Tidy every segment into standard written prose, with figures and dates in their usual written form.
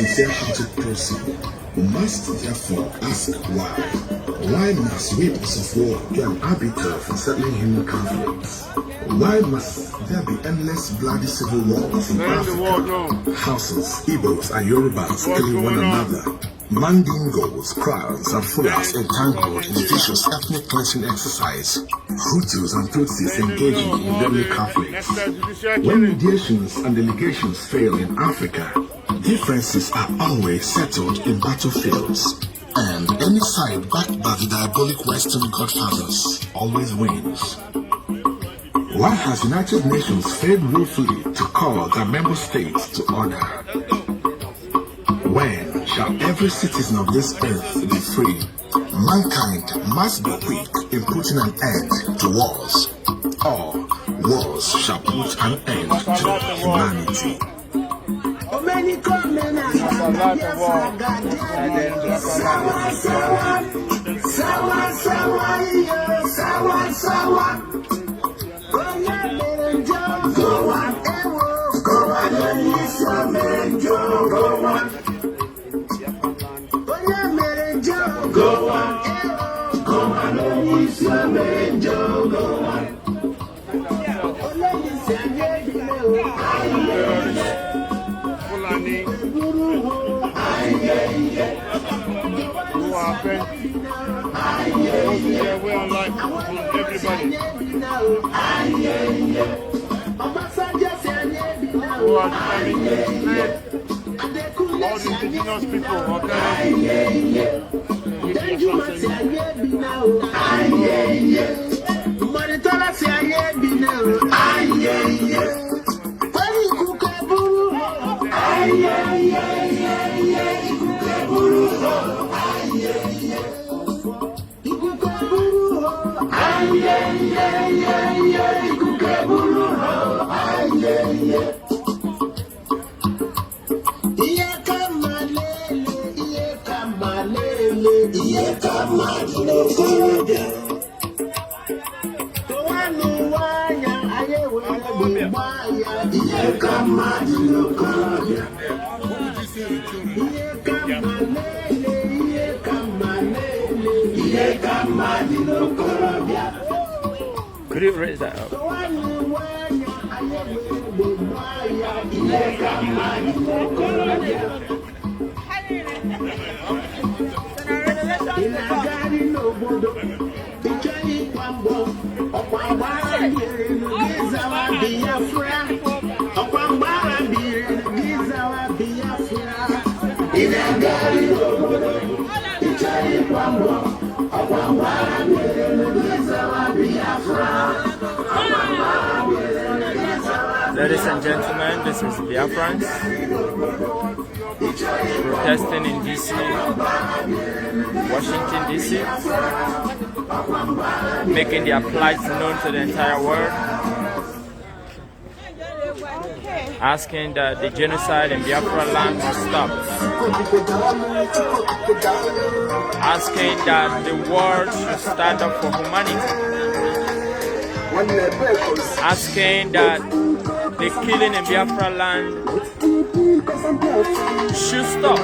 sincere-hearted person must therefore ask why. Why must weapons of war be an arbiter for settling human conflicts? Why must there be endless bloody civil wars in Africa? Houses, Ibos and Yorubas killing one another. Mandingos, crowds and Fulas entangled in vicious ethnic cleansing exercise. Hutus and Tutsis engaging in deadly conflicts. When mediations and delegations fail in Africa, differences are always settled in battlefields. And any side backed by the diabolic Western godfathers always wins. Why has United Nations failed woefully to call their member states to order? When shall every citizen of this earth be free? Mankind must be quick in putting an end to wars, or wars shall put an end to humanity. All the indigenous people, Could you raise that up? Ladies and gentlemen, this is Biafrans protesting in DC, Washington DC, making their plight known to the entire world, asking that the genocide in Biafra land must stop, asking that the world should stand up for humanity, asking that the killing in Biafra land should stop.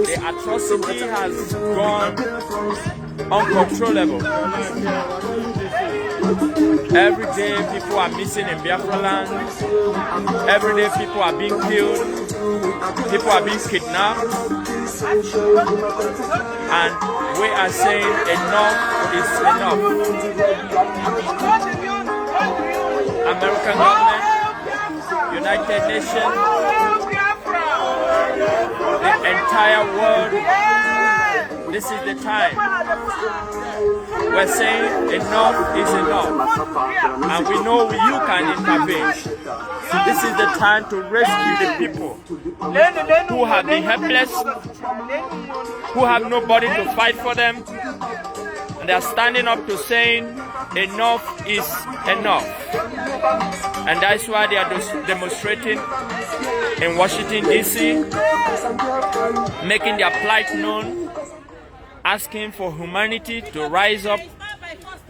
The atrocity has gone uncontrollable. Every day people are missing in Biafra land. Every day people are being killed. People are being kidnapped. And we are saying enough is enough. American government, United Nations, the entire world, this is the time. We're saying enough is enough, and we know you can intervene. So this is the time to rescue the people who have been helpless, who have nobody to fight for them, and they are standing up to saying enough is enough. And that's why they are demonstrating in Washington DC, making their plight known, asking for humanity to rise up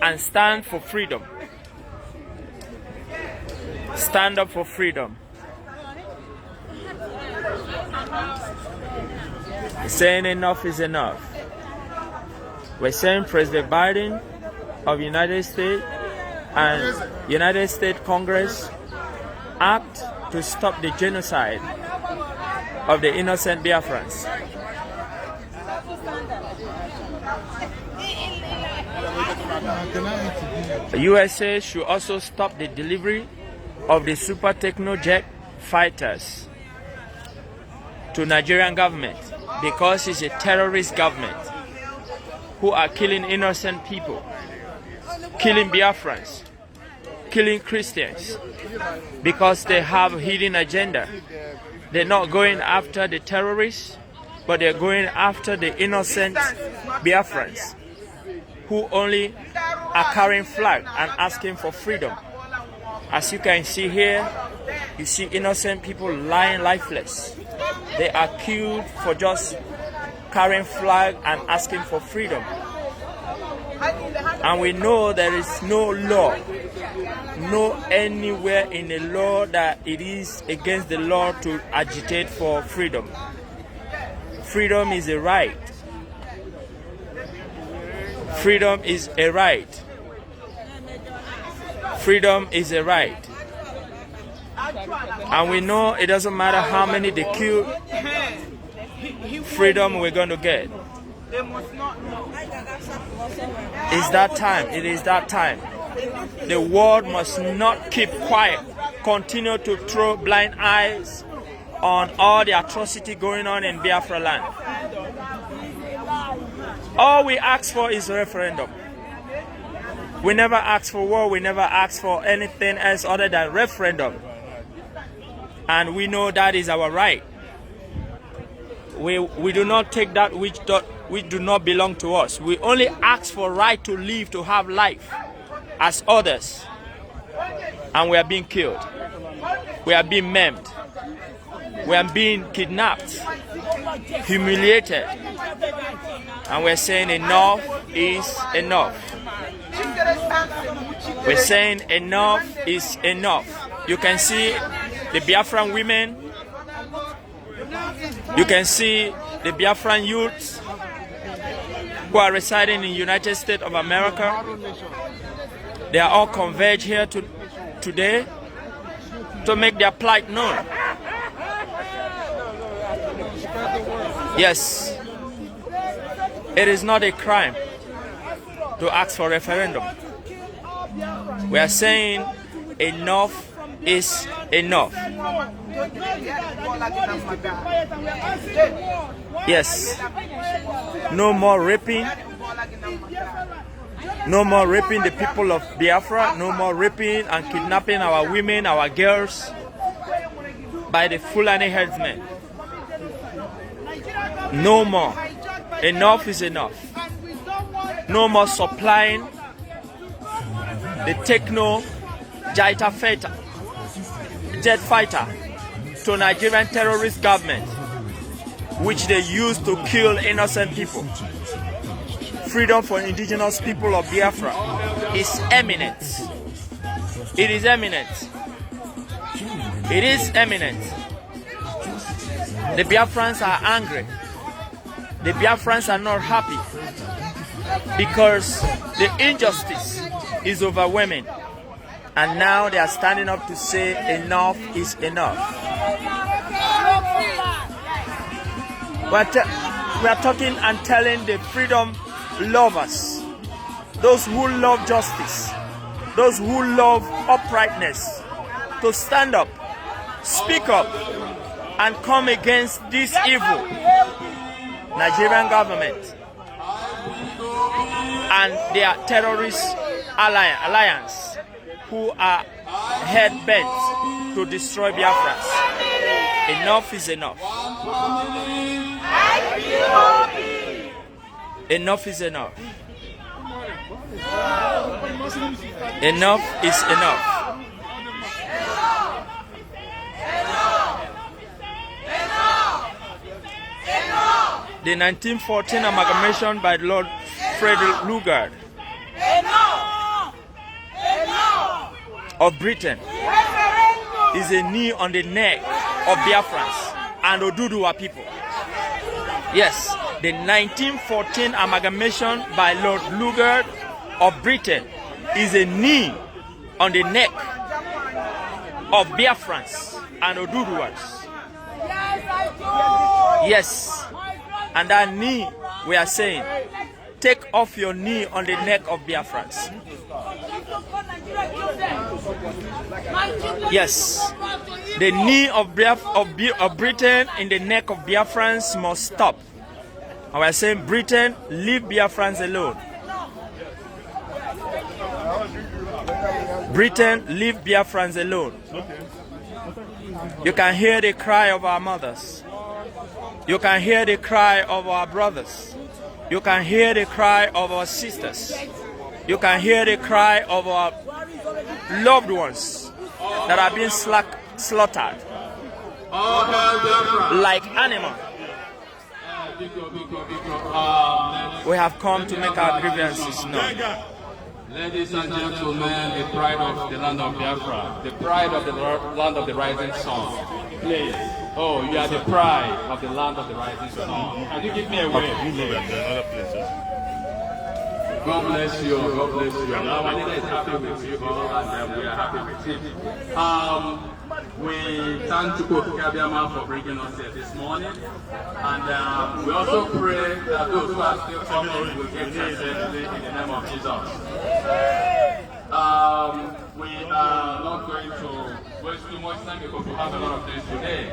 and stand for freedom. Stand up for freedom. saying enough is enough. We're saying President Biden of the United States and United States Congress act to stop the genocide of the innocent Biafrans. The USA should also stop the delivery of the super technojet fighters to Nigerian government because it's a terrorist government who are killing innocent people, killing Biafrans, killing Christians because they have a hidden agenda. They're not going after the terrorists, but they're going after the innocent Biafrans who only are carrying flag and asking for freedom. As you can see here, you see innocent people lying lifeless. They are killed for just carrying flag and asking for freedom. And we know there is no law, no anywhere in the law that it is against the law to agitate for freedom. Freedom is a right. Freedom is a right. Freedom is a right. And we know it doesn't matter how many they kill, freedom we're going to get. It's that time. It is that time. The world must not keep quiet. Continue to throw blind eyes on all the atrocity going on in Biafra land. All we ask for is a referendum. We never ask for war. We never ask for anything else other than referendum. And we know that is our right. We do not take that which do not belong to us. We only ask for right to live, to have life as others. And we are being killed. We are being maimed. We are being kidnapped, humiliated. And we're saying enough is enough. We're saying enough is enough. You can see the Biafran women. You can see the Biafran youths who are residing in the United States of America. They are all converged here today to make their plight known. Yes, it is not a crime to ask for referendum. We are saying enough is enough. Yes, no more raping. No more raping the people of Biafra. No more raping and kidnapping our women, our girls by the Fulani herdsmen. No more. Enough is enough. No more supplying the techno jet fighter to Nigerian terrorist government, which they use to kill innocent people. Freedom for indigenous people of Biafra is eminent. It is eminent. It is eminent. The Biafrans are angry. The Biafrans are not happy because the injustice is overwhelming. And now they are standing up to say enough is enough. We are talking and telling the freedom lovers, those who love justice, those who love uprightness, to stand up, speak up, and come against this evil Nigerian government and their terrorist alliance who are head bent to destroy Biafrans. Enough is enough. Enough is enough. Enough is enough. The 1914 amalgamation by Lord Frederick Lugard of Britain is a knee on the neck of Biafrans. and Oduduwa people. Yes, the 1914 amalgamation by Lord Lugard of Britain is a knee on the neck of Biafrans and Oduduwas. Yes, and that knee, we are saying, take off your knee on the neck of Biafrans. Yes, the knee of Britain in the neck of Biafrans must stop. And we are saying, Britain, leave Biafrans alone. Britain, leave Biafrans alone. You can hear the cry of our mothers. You can hear the cry of our brothers. You can hear the cry of our sisters. You can hear the cry of our loved ones that are being slaughtered like animals. We have come to make our grievances known. Ladies and gentlemen, the pride of the land of Biafra, the pride of the land of the rising sun. Please. Oh, you are the pride of the land of the rising sun. Can you give me a wave? God bless you. God bless you. Our leader is happy with you all, and we are happy with him. We thank Chukwuka for bringing us here this morning, and we also pray that those who are still coming will get here safely in the name of Jesus. We are not going to waste too much time because we have a lot of things today.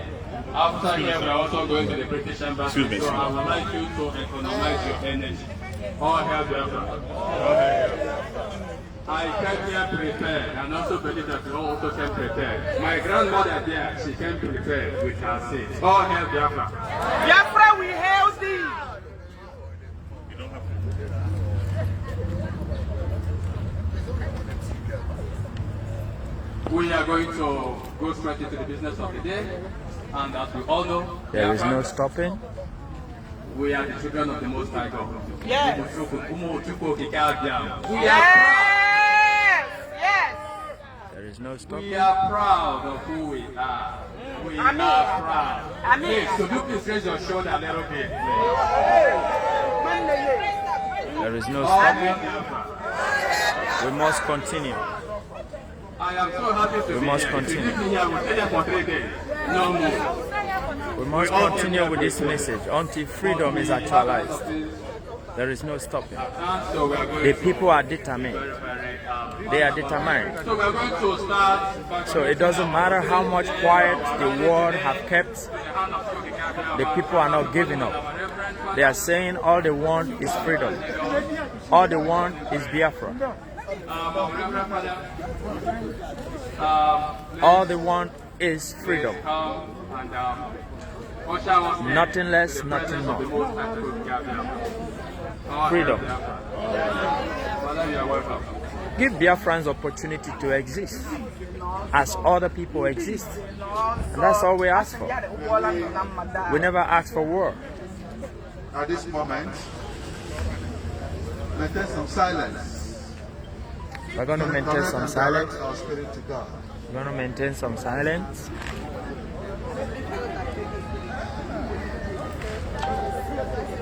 After here, we are also going to the British Embassy, so I would like you to economize your energy. All hail Biafra. I came here prepared, and also believe that you also came prepared. My grandmother there, she came prepared with her seeds. All hail Biafra. Biafra, we hail thee. We are going to go straight into the business of the day, and as we all know, there is no stopping. We are the children of the Most High God. Yes. There is no stopping. We are proud of who we are. We are proud. Please, could you please raise your shoulder a little bit, There is no stopping. We must continue. I am so happy to we be must here. continue. If you leave me here, we'll stay here for 3 days. No more. We must continue with this message until freedom is actualized. There is no stopping. The people are determined. They are determined. So we're going to start. So it doesn't matter how much quiet the world have kept, the people are not giving up. They are saying all they want is freedom. All they want is Biafra. All they want is freedom. Nothing less, nothing more. Freedom. Give Biafrans opportunity to exist as other people exist. And that's all we ask for. We never ask for war. At this moment, maintain some silence. We're going to maintain some silence. Our spirit to God. We're going to maintain some silence.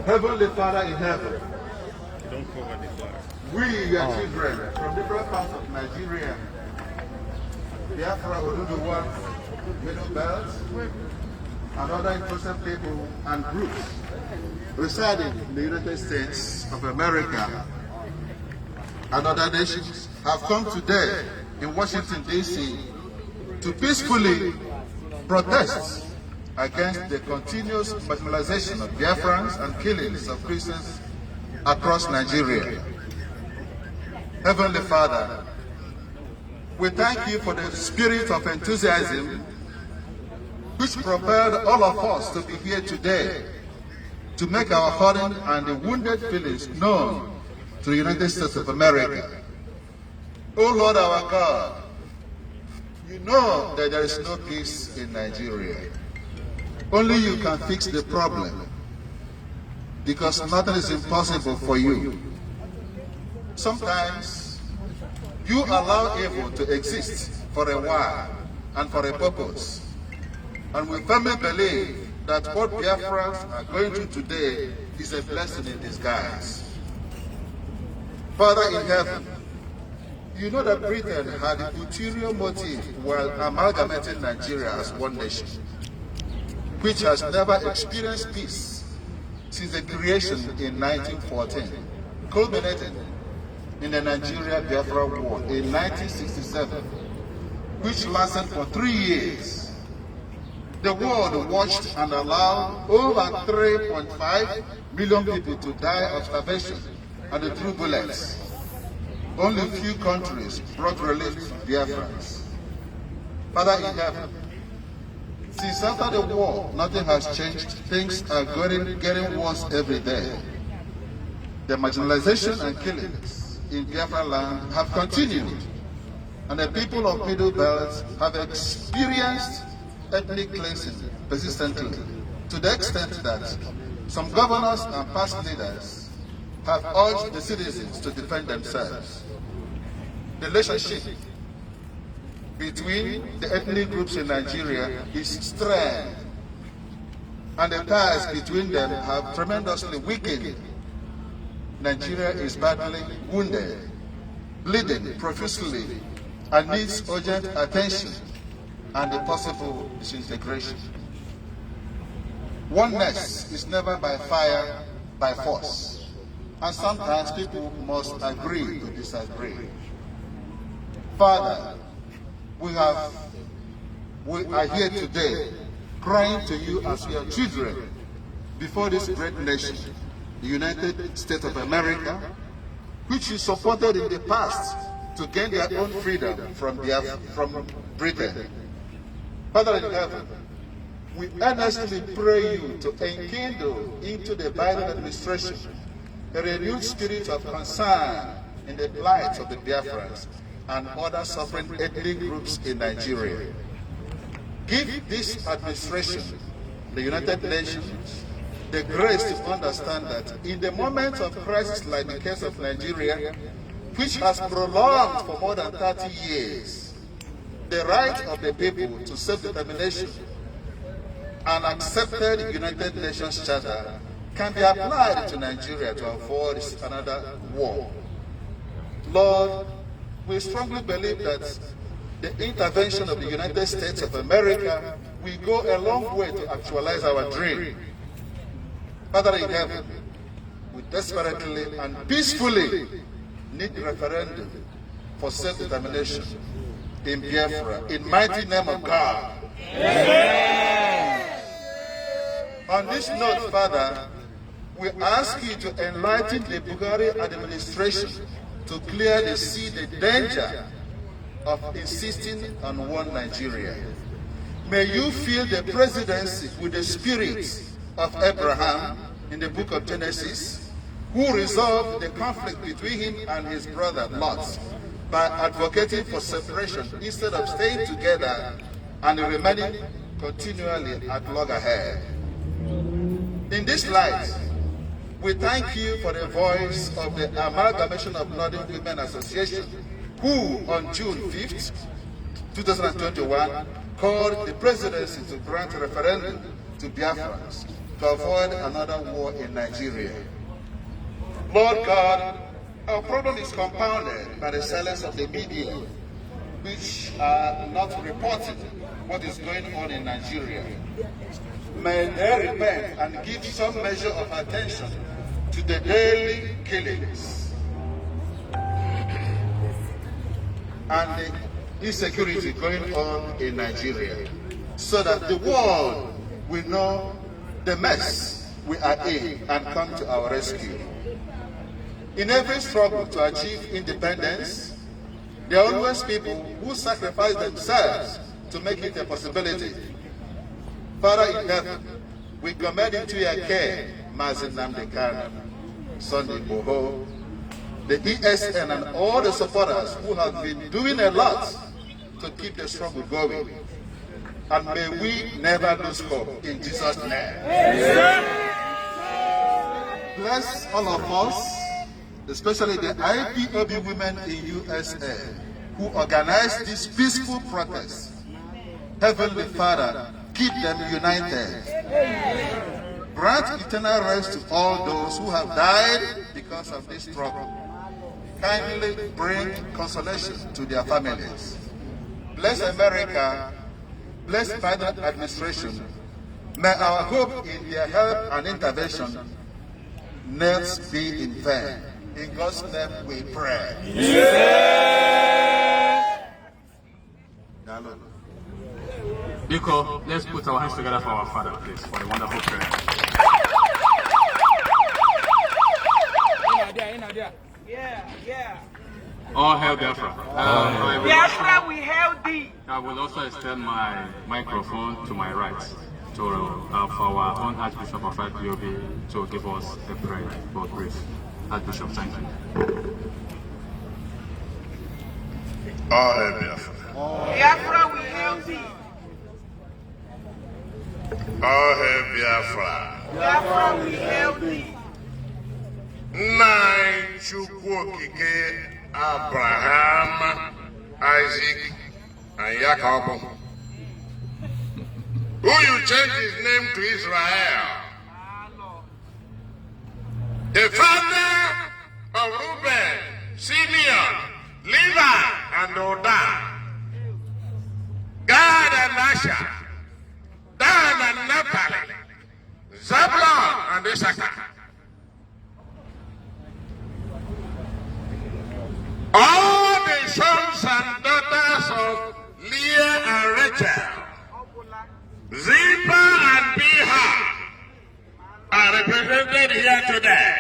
Heavenly Father in heaven, we, your children, from different parts of Nigeria, Biafra, Oduduwa, Middle Belt, and other interested people and groups residing in the United States of America and other nations have come today in Washington, D.C. to peacefully protest against the continuous marginalization of Biafrans and killings of Christians across Nigeria. Heavenly Father, we thank you for the spirit of enthusiasm which propelled all of us to be here today to make our hurting and the wounded feelings known to the United States of America. Oh Lord our God, you know that there is no peace in Nigeria. Only you can fix the problem, because nothing is impossible for you. Sometimes you allow evil to exist for a while and for a purpose. And we firmly believe that what Biafrans are going through today is a blessing in disguise. Father in heaven, you know that Britain had an ulterior motive while amalgamating Nigeria as one nation, which has never experienced peace since the creation in 1914, culminating in the Nigeria-Biafra War in 1967, which lasted for 3 years. The world watched and allowed over 3.5 million people to die of starvation and the true bullets. Only few countries brought relief to Biafrans. Father in heaven, since after the war, nothing has changed. Things are getting worse every day. The marginalization and killings in Biafra land have continued, and the people of Middle Belt have experienced ethnic cleansing persistently, to the extent that some governors and past leaders have urged the citizens to defend themselves. The relationship between the ethnic groups in Nigeria is strained, and the ties between them have tremendously weakened. Nigeria is badly wounded, bleeding profusely, and needs urgent attention and a possible disintegration. Oneness is never by fire, by force, and sometimes people must agree to disagree. Father, we are here today crying to you as your children before this great nation, the United States of America, which you supported in the past to gain their own freedom from Britain. Father in heaven, we earnestly pray you to enkindle into the Biden administration a renewed spirit of concern in the plight of the Biafrans and other suffering ethnic groups in Nigeria. Give this administration, the United Nations, the grace to understand that in the moments of crisis like the case of Nigeria, which has prolonged for more than 30 years, the right of the people to self-determination and accepted United Nations Charter can be applied to Nigeria to avoid another war. Lord, we strongly believe that the intervention of the United States of America will go a long way to actualize our dream. Father in heaven, we desperately and peacefully need referendum for self-determination in Biafra, in mighty name of God. Amen. On this note, Father, we ask you to enlighten the Buhari administration to clear the danger of insisting on one Nigeria. May you fill the presidency with the spirit of Abraham in the book of Genesis, who resolved the conflict between him and his brother Lot by advocating for separation instead of staying together and remaining continually at loggerhead. In this light, we thank you for the voice of the Amalgamation of Northern Women Association, who on June 5th, 2021, called the presidency to grant a referendum to Biafrans to avoid another war in Nigeria. Lord God, our problem is compounded by the silence of the media, which are not reporting what is going on in Nigeria. May they repent and give some measure of attention to the daily killings and the insecurity going on in Nigeria, so that the world will know the mess we are in and come to our rescue. In every struggle to achieve independence, there are always people who sacrifice themselves to make it a possibility. Father in heaven, we commend into your care Mazi Nnamdi Kanu, Sunday Boho, the ESN and all the supporters who have been doing a lot to keep the struggle going. And may we never lose hope in Jesus' name. Amen. Bless all of us, especially the Ipob women in USA who organized this peaceful protest. Heavenly Father, keep them united. Grant eternal rest to all those who have died because of this struggle. Kindly bring consolation to their families. Bless America, bless Biden administration. May our hope in their help and intervention not be in vain. In God's name we pray. Biko, let's put our hands together for our Father, please, for the wonderful prayer. All hail Biafra. Biafra, we hail thee. I will also extend my microphone to my right to for our own Archbishop of RadioB to give us a prayer for grace. Archbishop, thank you. All hail Biafra. Biafra, we hail thee. All hail Biafra. Biafra, we hail thee. Nine Chukwokike, Abraham, Isaac, and Jacob, who you changed his name to Israel, the father of Reuben, Simeon, Levi, and Odan, Gad and Asher, Dan and Naphtali, Zabulon and Issachar. All the sons and daughters of Leah and Rachel, Zilpah and Bilhah, are represented here today.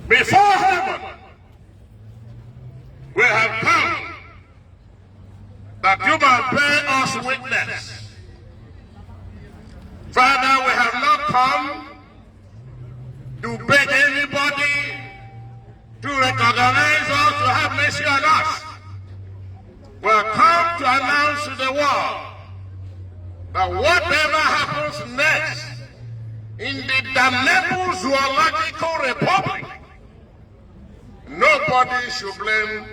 Before heaven, we have come that you might bear us witness. Father, we have not come to beg anybody to recognize us, to have mercy on us. We have come to announce to the world that whatever happens next in the damnable zoological republic, nobody should blame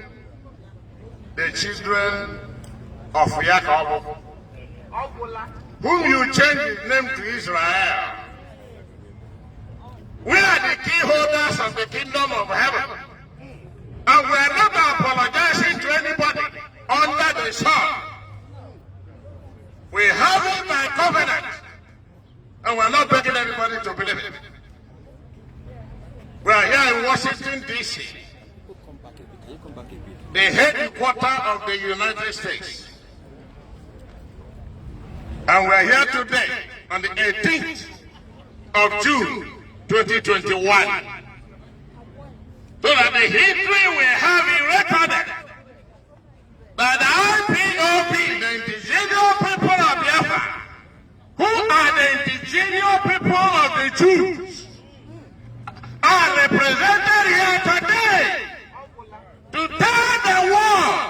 the children of Jacob, whom you changed his name to Israel. We are the key holders of the kingdom of heaven. And we are not apologizing to anybody under the sun. We have it by covenant. And we are not begging anybody to believe it. We are here in Washington, D.C., the headquarters of the United States. And we are here today on the 18th of June, 2021. So that the history we have it recorded that the IPOB, the indigenous people of Biafra, who are the indigenous people of the Jews, are represented here today to tell the world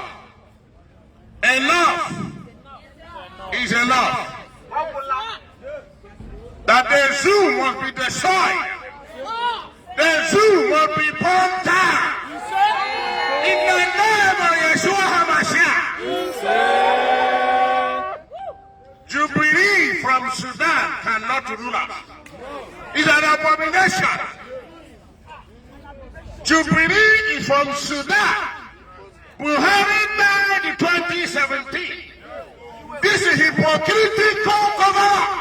enough is enough. That the zoo must be destroyed. The zoo must be burned down. In the name of Yeshua HaMashiach. Jubilee from Sudan cannot rule us. It's an abomination. Jubilee is from Sudan. Buhari died in 2017. This is hypocritical cover-up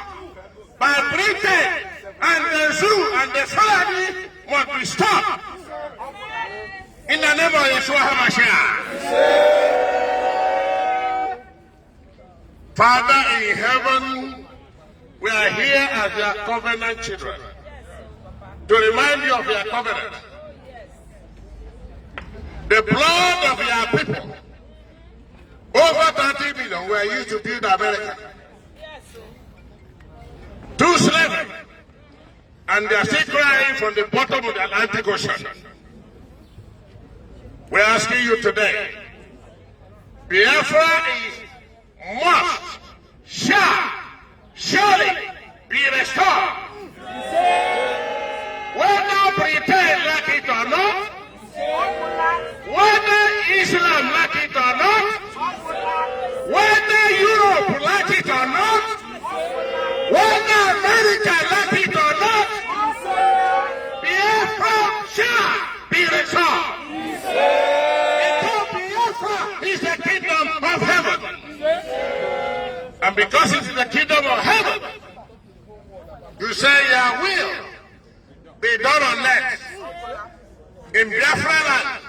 by Britain, and the zoo and the Fulani must be stopped. In the name of Yeshua HaMashiach. Father in heaven, we are here as your covenant children to remind you of your covenant. The blood of your people, over 30 million, were used to build America. To slavery, and they are still crying from the bottom of the Atlantic Ocean. We're asking you today, Biafra must, shall, surely be restored. Whether Britain like it or not, whether Islam like it or not, whether Europe And because it is the kingdom of heaven, you say your will be done on earth, in Biafra land,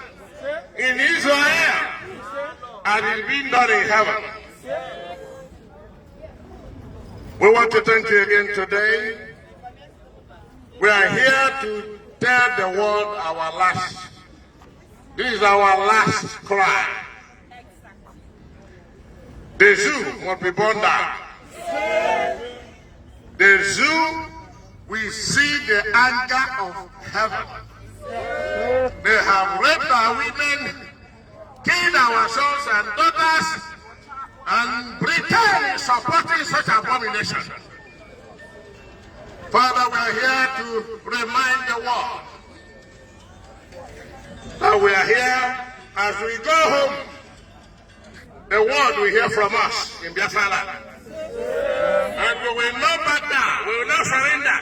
in Israel, and it being done in heaven. We want to thank you again today. We are here to tell the world our last. This is our last cry. The zoo must be burned down. The zoo, we see the anger of heaven. They have raped our women, killed our sons and daughters, and Britain is supporting such abomination. Father, we are here to remind the world that we are here as we go home. The world will hear from us in Biafra land. And we will not back down. We will not surrender.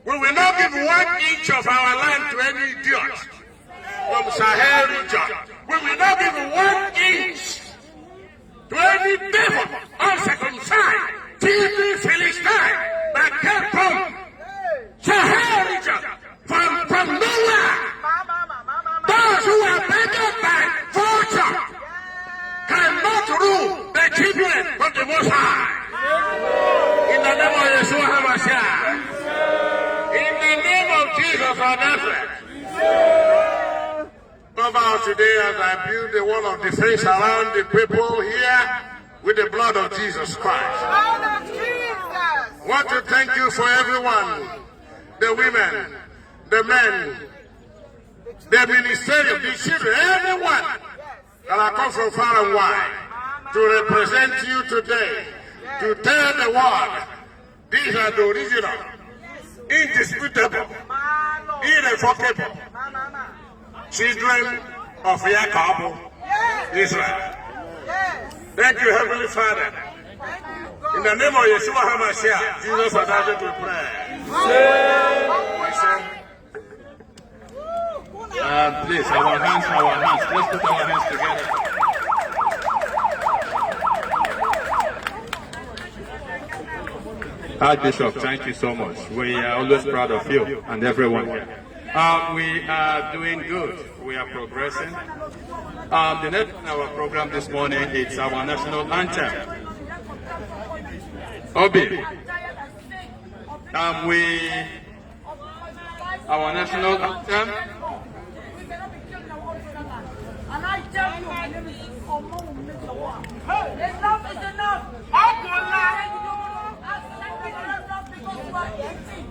We will not give 1 inch of our land to any idiot from Sahel region. We will not give 1 inch to any devil, uncircumcised, filthy Philistine that came from Sahel region, from nowhere. Those who are begged by vulture cannot rule the children of the Most High. In the name of Yeshua HaMashiach. In the name of Jesus of Nazareth. Father, today as I build the wall of defense around the people here with the blood of Jesus Christ. I want to thank you for everyone, the women, the men, the ministerial, the children, everyone that have come from far and wide to represent you today, to tell the world these are the original, indisputable, irrevocable children of Jacob, Israel. Thank you, Heavenly Father. In the name of Yeshua HaMashiach, Jesus of Nazareth, we pray. Please, our hands. Let's put our hands together. Archbishop, thank you so much. We are always proud of you and everyone here. We are doing good. We are progressing. The next in our program this morning is our national anthem. Obi. Our national anthem. And I tell you, my name is enough is enough. Because you are eating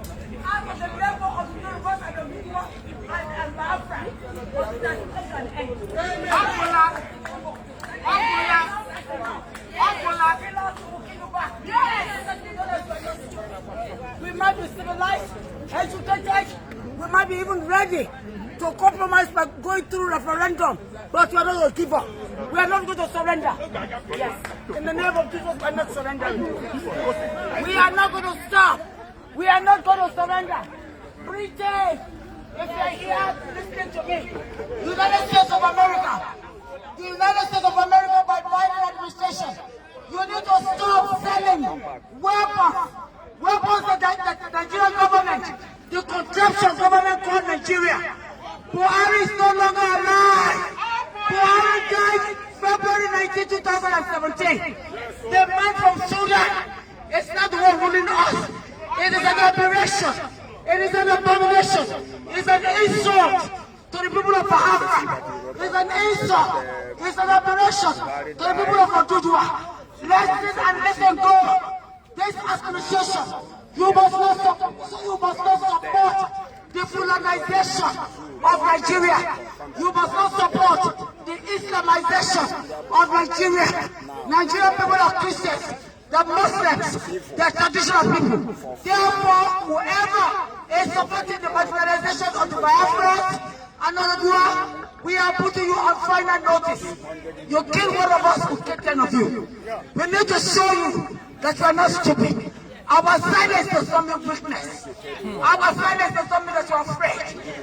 out of the level of the universe and the media and Biafra. We might be civilized, educated, we might be even ready to compromise by going through referendum, but we are not going to give up. We are not going to surrender. Yes. In the name of Jesus, we are not surrendering. We are not going to stop. We are not going to surrender. Britain, if you are here listening to me, United States of America, the United States of America by Biden administration, you need to stop selling weapons that the Nigerian government, the contraption government called Nigeria. Buhari is no longer alive. Buhari died February 19, 2017. The man from Sudan is not the one ruling us. It is an aberration. It is an abomination. It is an insult to the people of Biafra. It is an insult. It is an aberration to the people of Oduduwa. Listen and listen go. This administration, you must not support the Fulanization of Nigeria. You must not support the Islamization of Nigeria. Nigerian people are Christians, the Muslims, the traditional people. Therefore, whoever is supporting the marginalization of the Biafrans and Oduduwa, we are putting you on final notice. You kill one of us, we kill 10 of you. We need to show you that you are not stupid. Our silence does not mean weakness. Our silence does not mean that you are afraid.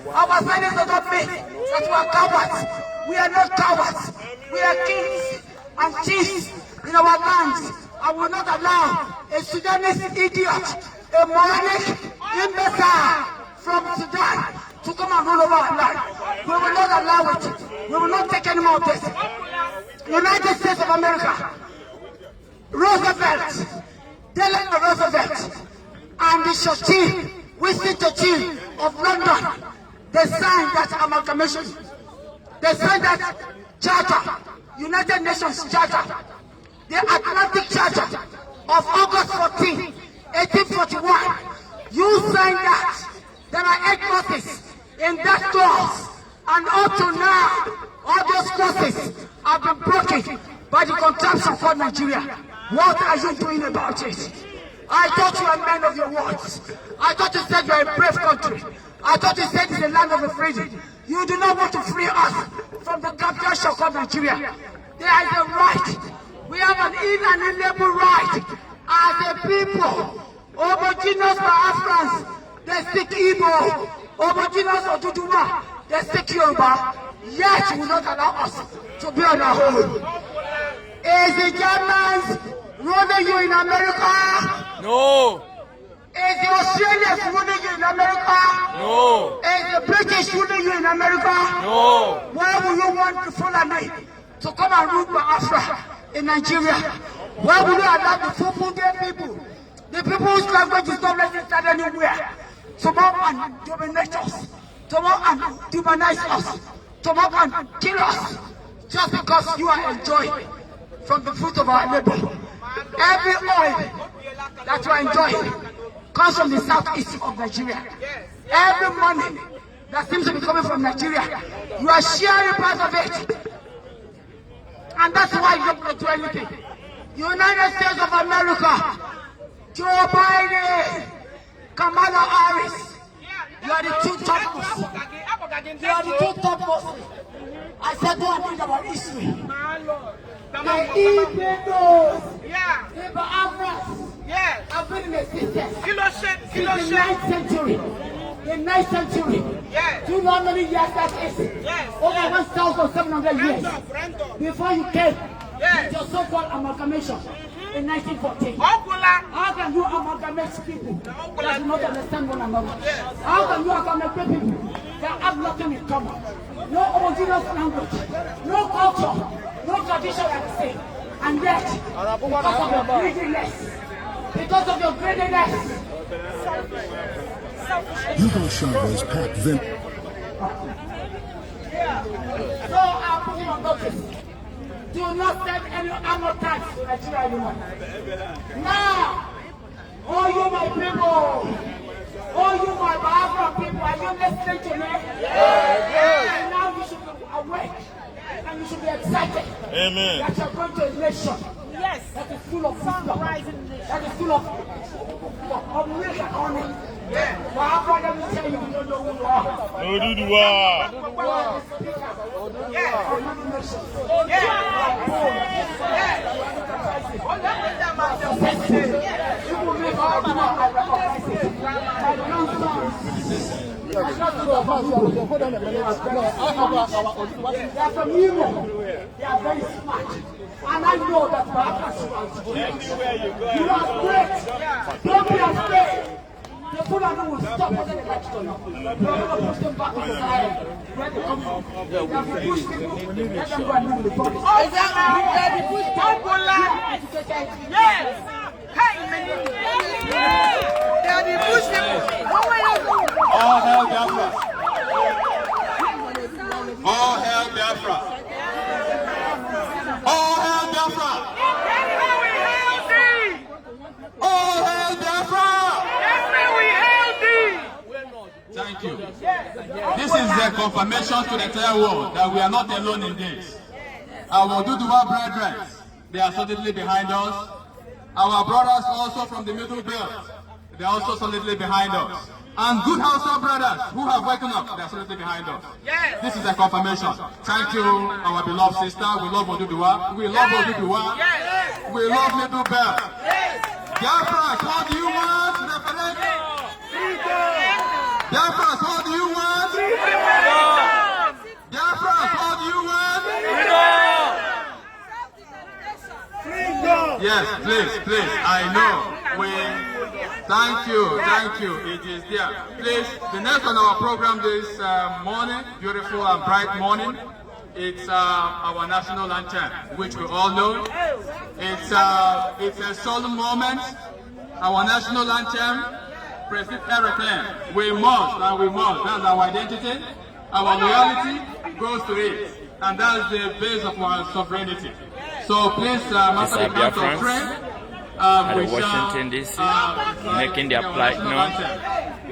Our silence does not mean that you are cowards. We are not cowards. We are kings and chiefs in our lands. I will not allow a Sudanese idiot, a moronic imbecile from Sudan to come and rule over our land. We will not allow it. We will not take any more of this. United States of America, Roosevelt, Delano Roosevelt, and the Churchill, Winston Churchill of London, they signed that amalgamation. They signed that charter, United Nations Charter, the Atlantic Charter of August 14, 1841. You signed that. There are 8 clauses in that clause, and up to now, all those clauses have been broken by the contraption called Nigeria. What are you doing about it? I thought you were men of your words. I thought you said you are a brave country. I thought you said it's the land of the free. You do not want to free us from the contraption called Nigeria. There is a right. We have an inalienable right as a people. Homogeneous Biafrans, they speak Igbo. Homogeneous Oduduwa, they speak Yoruba. Yet will not allow us to be on our own. Is the Germans ruling you in America? No. Is the Australians ruling you in America? No. Is the British ruling you in America? No. Why will you want the Fulani to come and rule Biafra in Nigeria? Why will you allow the Fufude people, the people whose language is not registered anywhere, to come and dominate us, to come and demonize us, to come and kill us, just because you are enjoying from the fruit of our labor? Every oil that you are enjoying comes from the southeast of Nigeria. Every money that seems to be coming from Nigeria, you are sharing part of it. And that's why you don't do anything. United States of America, Joe Biden, Kamala Harris, you are the 2 topmost. You are the 2 topmost. I said go and read about history. The Ipob, the Biafras have been in existence since the 9th century. The 9th century. Do you know how many years that is? Over 1,700 years before you came with your so-called amalgamation in 1914. How can you amalgamate people that do not understand one another? How can you amalgamate people that have nothing in common? No homogeneous language, no culture, no tradition at the same. And yet, because of your greediness, You gonna show those pack them. So I'm putting on notice. Do not send any armor tax to Nigeria anymore. Now, all you my people, all you my Biafra people, are you listening to me? Yes. And now you should be awake and you should be excited. Amen. That you're going to a nation that is full of wisdom, that is full of milk on it. Biafra, let me tell you, you don't know who you are. Oduduwa. They are from Europe. They are very smart. And I know that Biafra is you are great. Don't be afraid. The Fulani will stop whether they like it or not. We are going to push them back to the side where they come from. They have to push people. Let them go and live in the forest. They have to push people. Yes. Hey, man. They have to push people. All hail Biafra. All hail Biafra. All hail Biafra. All hail Biafra. Thank you. This is the confirmation to the entire world that we are not alone in this. Our Oduduwa brethren, they are solidly behind us. Our brothers also from the Middle Belt, they are also solidly behind us. And good household brothers who have woken up, they are solidly behind us. This is a confirmation. Thank you, our beloved sister. We love Oduduwa. We love Oduduwa. We love Middle Belt. Biafra, what do you want? Referendum. Biafra, what do you want? Biafra, what do you want? Yes, please. I know. Thank you. It is there. Please, the next on our program this morning, beautiful and bright morning, it's our national anthem, which we all know. It's a solemn moment. Our national anthem precedes everything. We must. That's our identity. Our loyalty goes to it. And that's the base of our sovereignty. So please, after the count of three, Washington DC, making their plight known.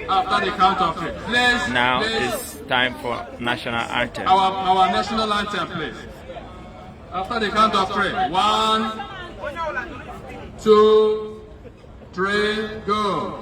After the count of three, please. Now it's time for national anthem. Our national anthem, please. After the count of three. 1, 2, 3, go.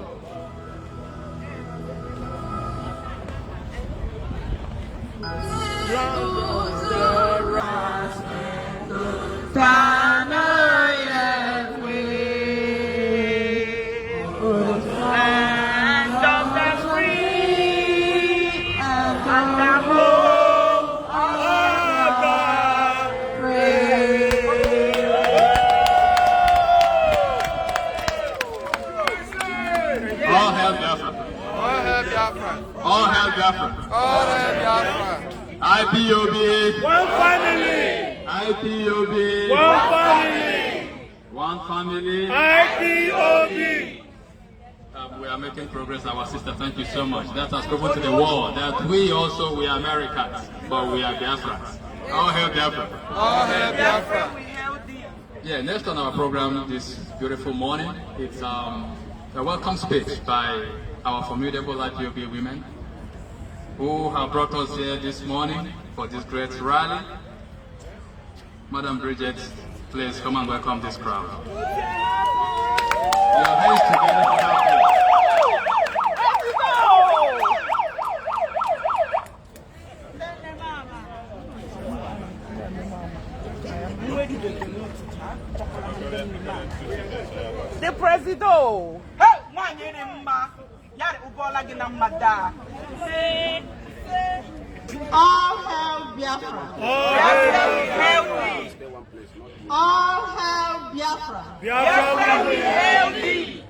IPOB, one family. IPOB, one family. One family. IPOB. We are making progress, our sister. Thank you so much. That has proven to the world that we also, we are Americans, but we are Biafrans. All hail Biafra. All hail Biafra. Yeah, next on our program this beautiful morning, it's a welcome speech by our formidable IPOB women who have brought us here this morning for this great rally. Madam Bridget, please come and welcome this crowd. Your hands together for helping. The president. Hey, one year Yari Ubola Ginamada. All hail Biafra. All hail Biafra. Biafra we hail thee.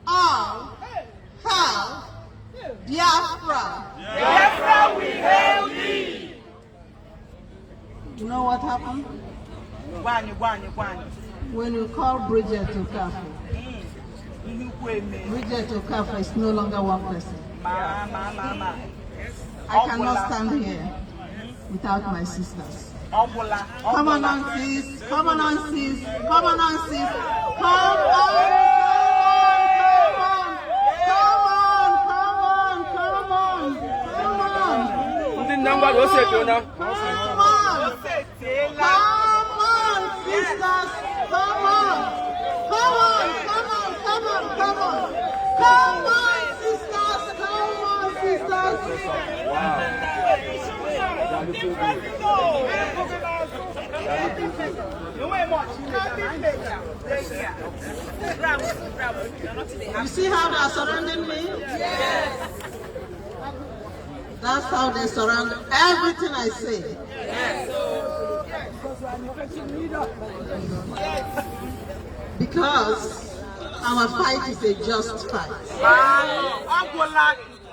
All hail Biafra. Biafra we hail thee. You know what happened? Gwani. When you call Bridget Okafor, Bridget Okafor is no longer one person. Mama. I cannot stand here without my sisters. Come on, sis. Come on, sis. Come on, sis. Come You see how they are surrounding me? Yes. That's how they surround everything I say. Yes. Because our fight is a just fight.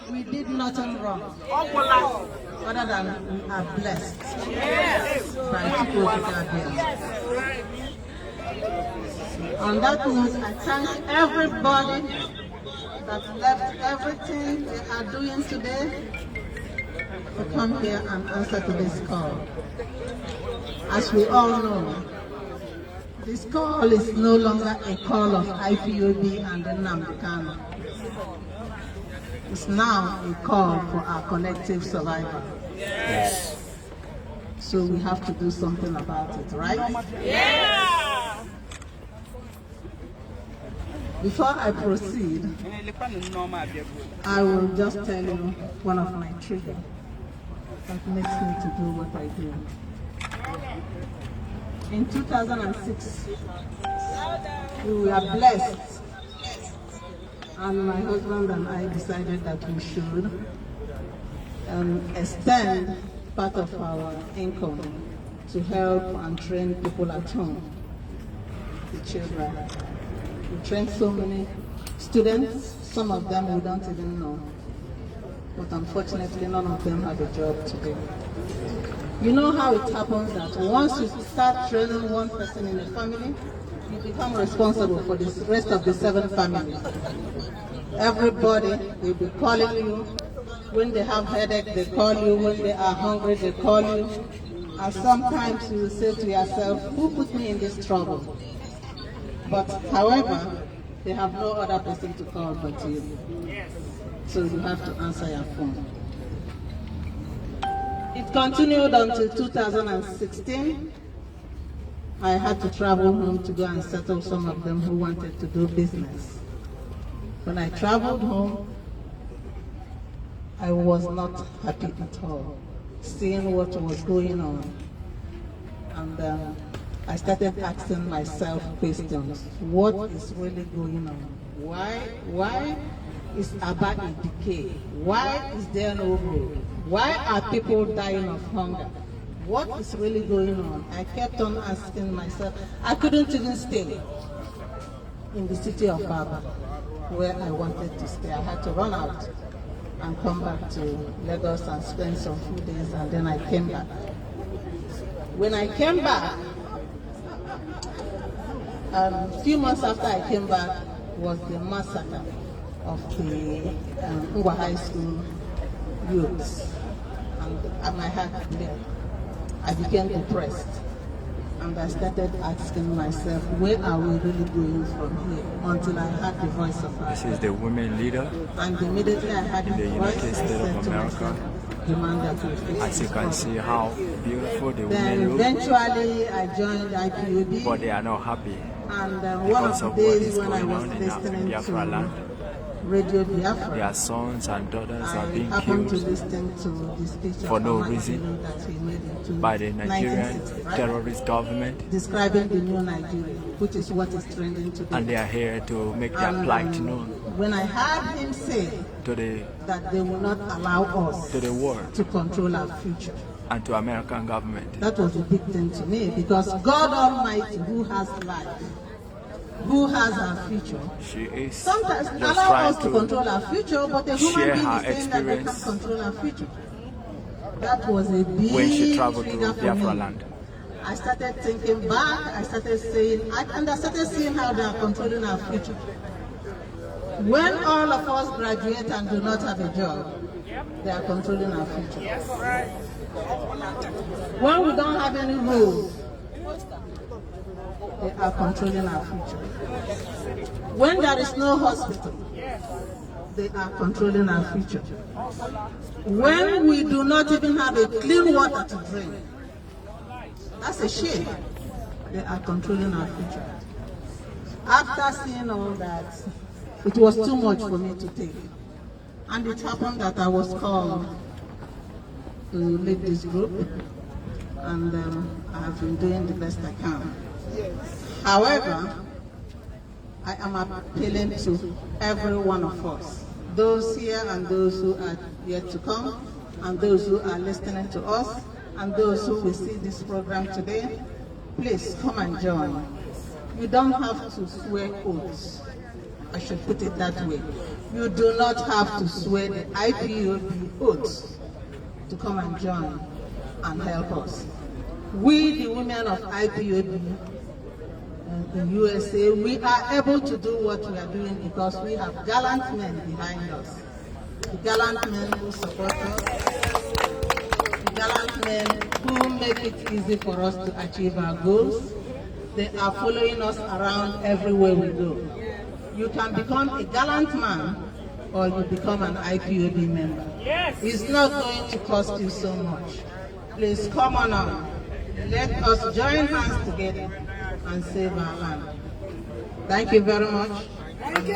We did nothing wrong. Other than we are blessed. Frantic. On that note, I thank everybody that left everything they are doing today to come here and answer to this call. As we all know, this call is no longer a call of IPOB and Nnamdi Kanu. It's now a call for our collective survival. Yes. So we have to do something about it, right? Yeah. Before I proceed, I will just tell you one of my triggers that makes me to do what I do. In 2006, we were blessed, and my husband and I decided that we should extend part of our income to help and train people at home. the children. We trained so many students, some of them we don't even know. But unfortunately, none of them have a job today. You know how it happens that once you start training one person in a family, you become responsible for the rest of the 7 families. Everybody will be calling you. When they have headache, they call you. When they are hungry, they call you. And sometimes you will say to yourself, who put me in this trouble? But however, they have no other person to call but you. So you have to answer your phone. It continued until 2016. I had to travel home to go and settle some of them who wanted to do business. When I traveled home, I was not happy at all, seeing what was going on. And I started asking myself questions. What is really going on? Why is Aba in decay? Why is there no road? Why are people dying of hunger? What is really going on? I kept on asking myself. I couldn't even stay in the city of Aba, where I wanted to stay. I had to run out and come back to Lagos and spend some few days, and then I came back. When I came back, a few months after I came back was the massacre of the Ngwa High School youths, and my heart bled. I became depressed, and I started asking myself, where are we really going from here? Until I heard the voice of her. This is the women leader. And immediately I heard the voice, United States of America. Demand that we fix As you can see how beautiful the then women look. Eventually I joined IPOB. But they are not happy. And one of the days when I was listening to Radio Biafra, their sons and daughters are being happened killed to listen to the speech for of no Mama reason that he made in by the Nigerian 1960, terrorist government, describing the new Nigeria, which is what is trending today. and they are here to make their plight known When I heard him say to the that they will not allow us to the world to control our future, and to American government, that was a big thing to me, because God Almighty, who has life, who has our future, she is sometimes just allow us trying to control our future, but a human share being her is saying that they experience can't control our future. That was a big when she traveled to trigger for Biafra me. land. I started thinking back, I started saying, and I started seeing how they are controlling our future. When all of us graduate and do not have a job, they are controlling our future. When we don't have any roads, they are controlling our future. When there is no hospital, they are controlling our future. When we do not even have a clean water to drink, that's a shame. They are controlling our future. After seeing all that, it was too much for me to take. And it happened that I was called to lead this group, and I have been doing the best I can. However, I am appealing to every one of us, those here and those who are yet to come, and those who are listening to us, and those who will see this program today. Please come and join. You don't have to swear oaths. I should put it that way. You do not have to swear the IPOB oaths to come and join and help us. We, the women of IPOB in USA, we are able to do what we are doing because we have gallant men behind us. The gallant men who support us, the gallant men who make it easy for us to achieve our goals. They are following us around everywhere we go. You can become a gallant man or you become an IPOB member. Yes. It's not going to cost you so much. Please come on out. Let us join hands together and save our land. Thank you very much. Thank you.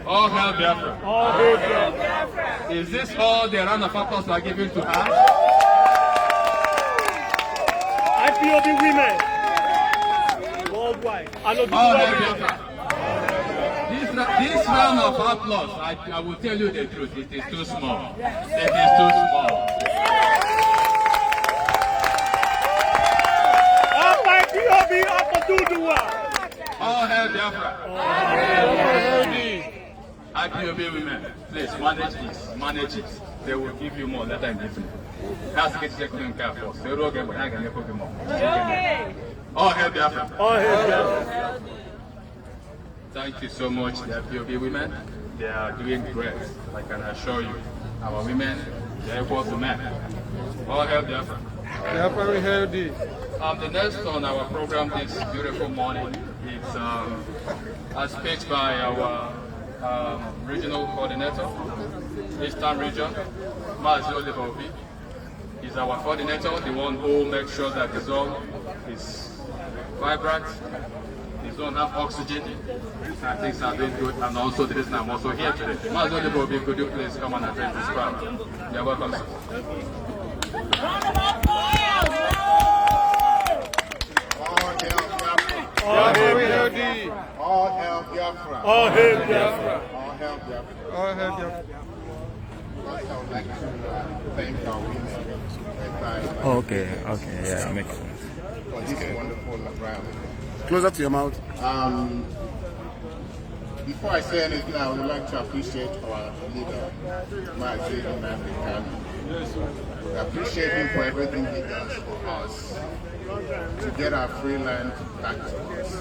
All hail Biafra. All hail Biafra. Is this all the round of applause we are giving to her? IPOB women worldwide. All hail Biafra. This this round of applause, I will tell you the truth, it is too small. It is too small. All hail Biafra. IPOB women, please manage this, manage it. They will give you more later in this week. That's the second care for. So you're going to get more. All hail Biafra. All hail Biafra. Thank you so much, the IPOB women. They are doing great. I can assure you, our women, they are equal to men. All hail Biafra. Biafra, we hail thee. The next on our program this beautiful morning is a speech by our regional coordinator, Eastern Region, Mazi. He's our coordinator, the one who makes sure that the zone is vibrant, the zone has oxygen, and things are doing good, and also the reason I'm also here today. Mazi, could you please come and address this crowd? You're welcome, sir. All hail thee. All hail Biafra. All hail Biafra. All hail Biafra. All hail Biafra. First, I would like to thank our women okay, yeah, makes sense. for this wonderful round. Closer to your mouth. Before I say anything, I would like to appreciate our leader, Mazi, Nnamdi, Kanu. We appreciate him for everything he does for us to get our free land back to us.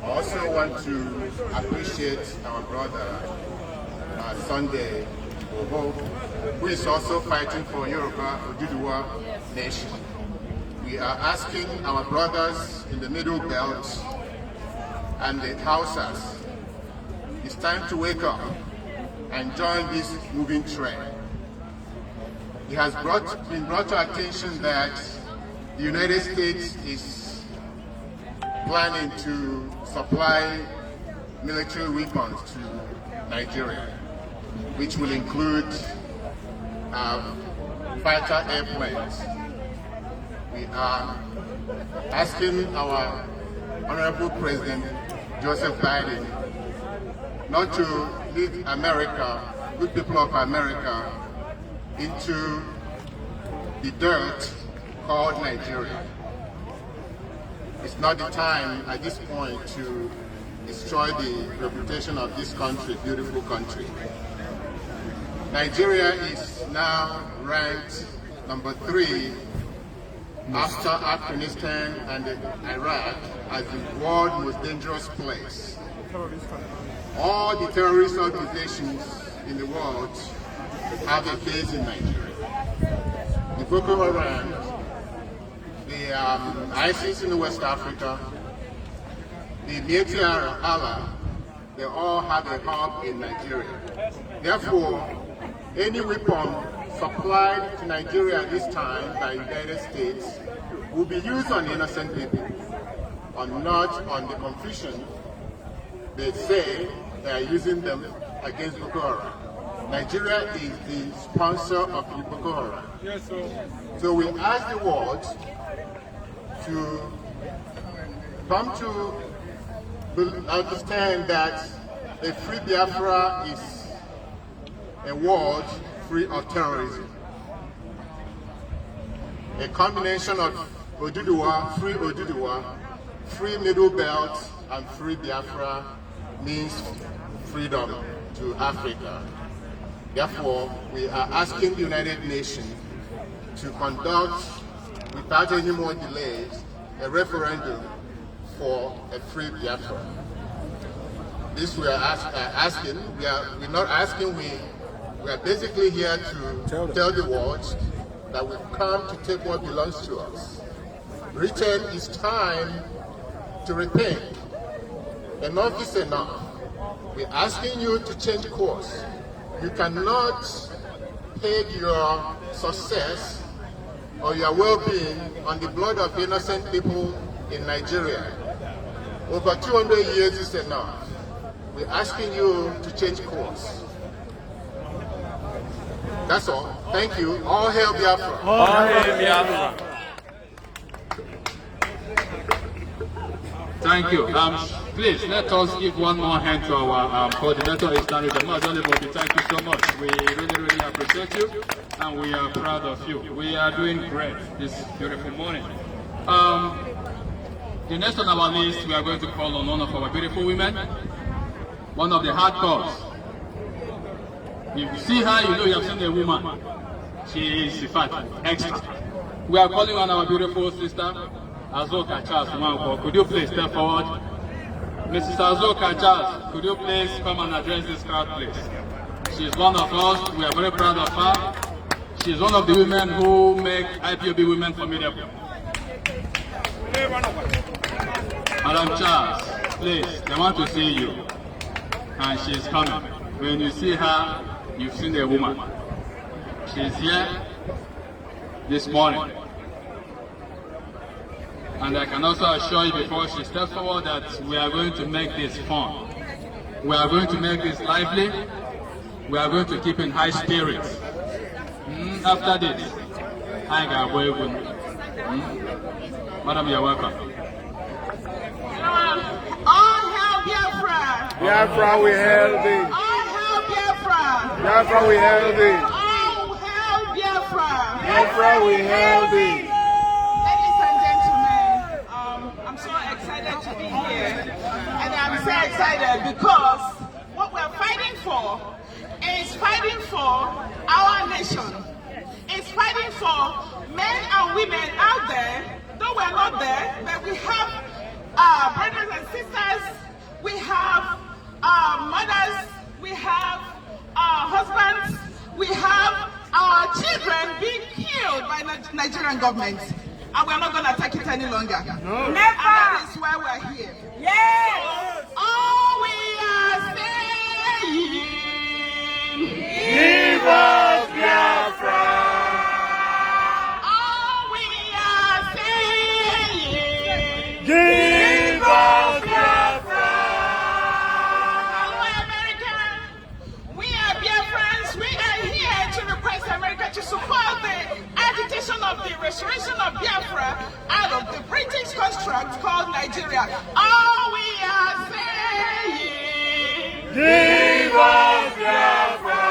I also want to appreciate our brother, Sunday, who is also fighting for Yoruba Oduduwa nation. We are asking our brothers in the Middle Belt and the Hausas, it's time to wake up and join this moving train. It has been brought to attention that the United States is planning to supply military weapons to Nigeria, which will include fighter airplanes. We are asking our Honorable President Joseph Biden not to lead America, good people of America, into the dirt called Nigeria. It's not the time at this point to destroy the reputation of this country, beautiful country. Nigeria is now ranked number 3 after Afghanistan and Iraq as the world's most dangerous place. All the terrorist organizations in the world have a base in Nigeria. The Boko Haram, the ISIS in West Africa, the Mieti Allah, they all have a hub in Nigeria. Therefore, any weapon supplied to Nigeria this time by the United States will be used on innocent people, and not on the confusion they say they are using them against Boko Haram. Nigeria is the sponsor of the Boko Haram. Yes, sir. So we ask the world to come to understand that a free Biafra is a world free of terrorism. A combination of Oduduwa, free Middle Belt, and free Biafra means freedom to Africa. Therefore, we are asking the United Nations to conduct, without any more delays, a referendum for a free Biafra. This we are asking. We're not asking. We are basically here to tell the world that we've come to take what belongs to us. Britain, it's time to repent. Enough is enough. We're asking you to change course. You cannot peg your success or your well-being on the blood of innocent people in Nigeria. Over 200 years is enough. We're asking you to change course. That's all. Thank you. All hail Biafra. All hail Biafra. Thank you. Please, let us give one more hand to our coordinator, Islamic Mazi. Thank you so much. We really appreciate you, and we are proud of you. We are doing great this beautiful morning. The next on our list, we are going to call on one of our beautiful women, one of the hardcores. If you see her, you know you have seen a woman. She is, in fact, extra. We are calling on our beautiful sister, Azoka Charles. Could you please step forward? Mrs. Azoka Charles, could you please come and address this crowd, please? She is one of us. We are very proud of her. She is one of the women who make IPOB women formidable. Madam Charles, please, they want to see you. And she is coming. When you see her, you've seen a woman. She is here this morning. And I can also assure you before she steps forward that we are going to make this fun. We are going to make this lively. We are going to keep in high spirits. After this, I got away with Madam, you're welcome. All hail Biafra! Biafra, we hail thee. All hail Biafra! Biafra, we hail thee. All hail Biafra! Biafra, we hail thee. Ladies and gentlemen, I'm so excited to be here, and I'm so excited because what we're fighting for is fighting for our nation. It's fighting for men and women out there, though we're not there, but we have brothers and sisters, we have mothers, we have husbands, we have our children being killed by Nigerian government. And we're not going to take it any longer. No. Never. And that is why we're here. Yes. So, all we are saying, Give us Biafra. all we are saying, Give us Biafra. hello America, we are Biafrans. We are here to request America to support the agitation of the restoration of Biafra out of the British construct called Nigeria. All we are saying, Give us Biafra.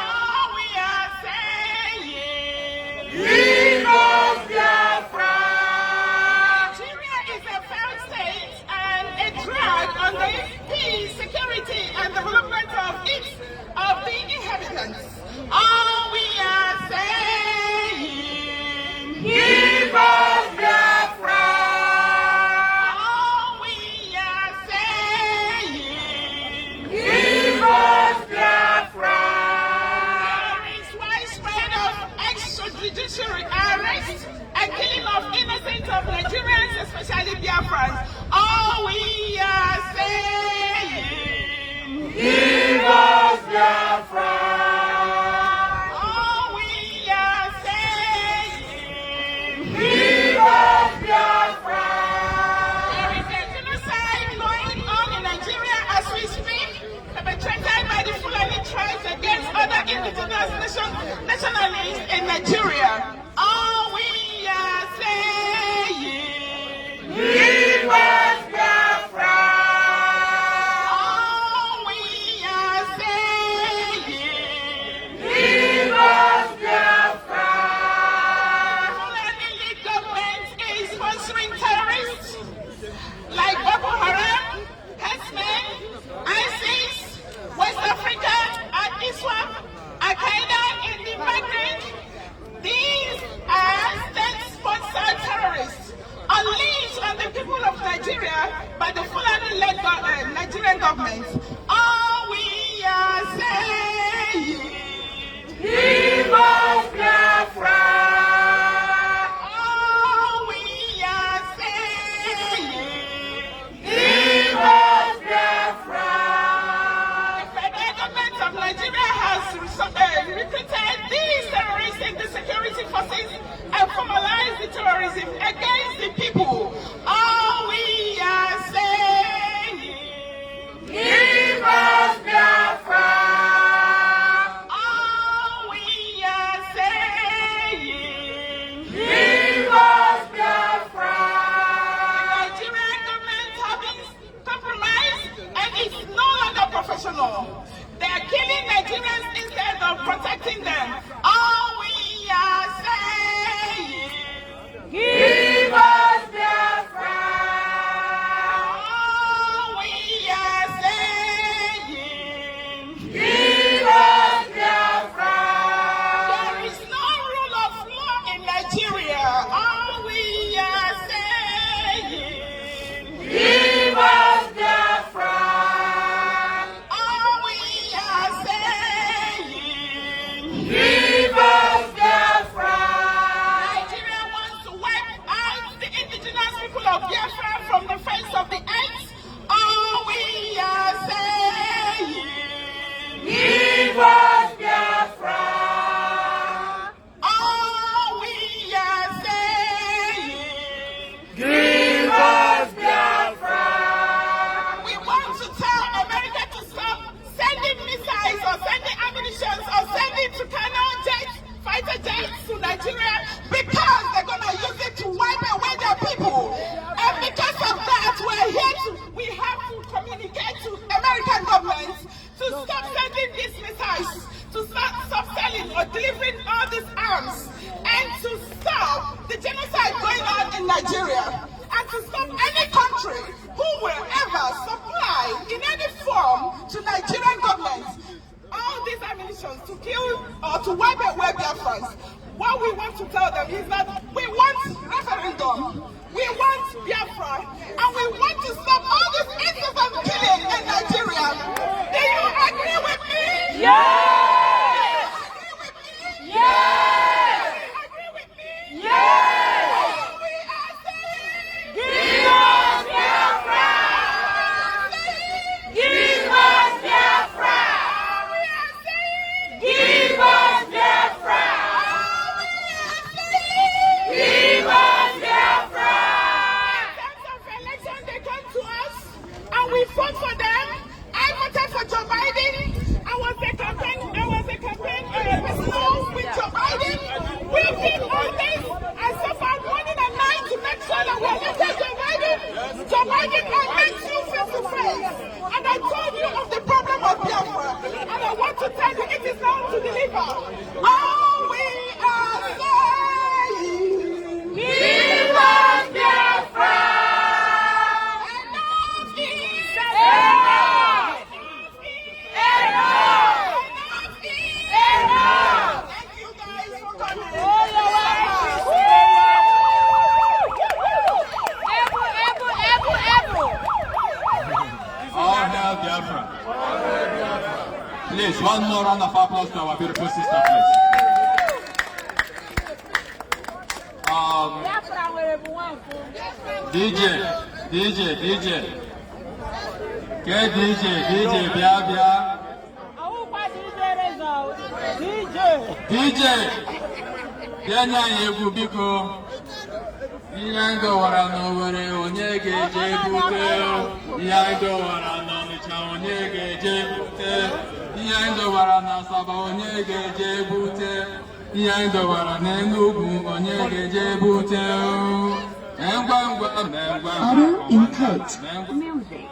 all we are saying, Give us Biafra. Nigeria is a failed state and a drag on the peace, security, and development of the inhabitants. All we are saying, Give us Biafra. all we are saying, Give us Biafra. there is widespread of extrajudicial arrest and killing of innocent of Nigerians, especially Biafrans. All we are saying, Give us Biafra. all we are saying, Give us Biafra. there is a genocide going on in Nigeria as we speak, perpetrated by the Fulani tribes against other indigenous nationalists in Nigeria. All we are saying, Give us Biafra. all we are saying, Give us Biafra. Fulani lead government is sponsoring terrorists like Boko Haram, Herdsmen, ISIS, West Africa, and ISWAP, Al-Qaeda in the Maghreb. These are state-sponsored terrorists unleashed on the people of Nigeria by the Fulani-led Nigerian government. All we are saying, Give us Biafra. all we are saying, Give us Biafra. the federal government of Nigeria has recruited these terrorists in the security forces and formalized the terrorism against the people. All we are saying, Give of Biafra from the face of the earth. All we are saying, Give us Biafra. All we are saying, Give us Biafra. We want to tell America to stop sending missiles or sending ammunition or sending to Kanu jets, fighter jets to Nigeria, because they're going to use it to wipe away their people. And because of that, we have to communicate to American governments to stop sending these missiles, to stop selling or delivering all these arms, and to stop the genocide going on in Nigeria, and to stop any country who will ever supply in any form to Nigerian government all these ammunition to kill or to wipe away Biafrans. What we want to tell them is that we want referendum, we want Biafra, and we want to stop all this innocent killing in Nigeria. Do you agree with me? Yes! Do you agree with me? Yes! Do you agree with me? Yes! All we are saying, Give us Biafra. Give us Biafra. all we are saying, Give us Biafra. Give us Biafra. in terms of election, they come to us and we fought for them. I voted for Joe Biden. I was a campaign personal with Joe Biden. We did all this. I suffered morning and night to make sure that we elected Joe Biden. Joe Biden, I met you face to face. And I told you of the problem of Biafra. And I want to tell you it is now to deliver. All we are saying, Give us Biafra. enough is Enough. Enough. Enough. Thank you guys for coming. All hail Biafra. Please, one more round of applause to our beautiful sister, please. DJ. Get DJ, Bia. DJ, Kenya egwu biko. Ihe anyị dọwara n'Owerri onye ga-eje bute. Ihe anyị dọwara n'Ọnịcha onye ga-eje bute. Ihe anyị dọwara n'Asaba onye ga-eje bute. Ihe anyị dọwara n'Enugu onye ga-eje bute. Ngwa. Auto input. Music.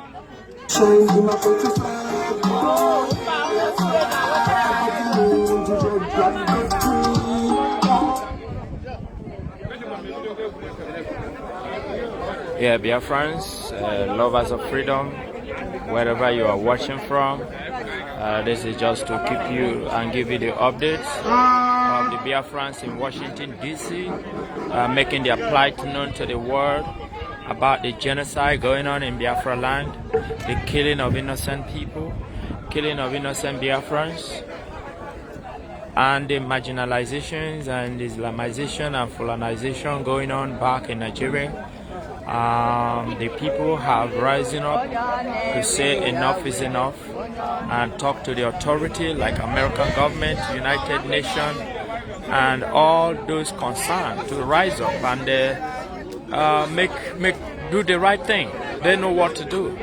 Yeah, Biafrans, lovers of freedom, wherever you are watching from, this is just to keep you and give you the updates of the Biafrans in Washington, D.C., making their plight known to the world about the genocide going on in Biafra land, the killing of innocent people, killing of innocent Biafrans, and the marginalizations and Islamization and Fulanization going on back in Nigeria. The people have risen up to say enough is enough and talk to the authority like American government, United Nations, and all those concerned to rise up and do the right thing. They know what to do.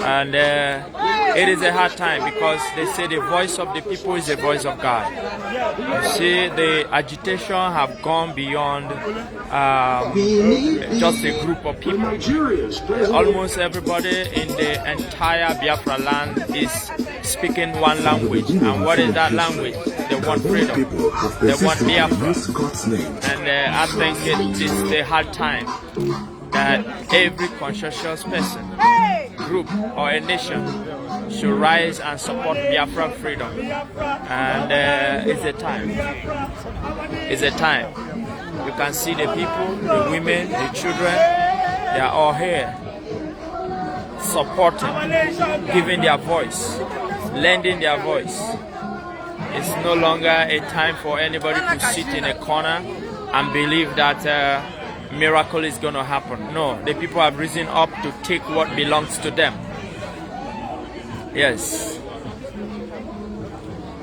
And it is a hard time because they say the voice of the people is the voice of God. You see, the agitation have gone beyond just a group of people. Almost everybody in the entire Biafra land is speaking one language. And what is that language? They want freedom. They want Biafra. And I think it is a hard time that every conscientious person, group, or a nation should rise and support Biafran freedom. And it's a time. It's a time. You can see the people, the women, the children, they are all here supporting, giving their voice, lending their voice. It's no longer a time for anybody to sit in a corner and believe that miracle is going to happen. No, the people have risen up to take what belongs to them. Yes.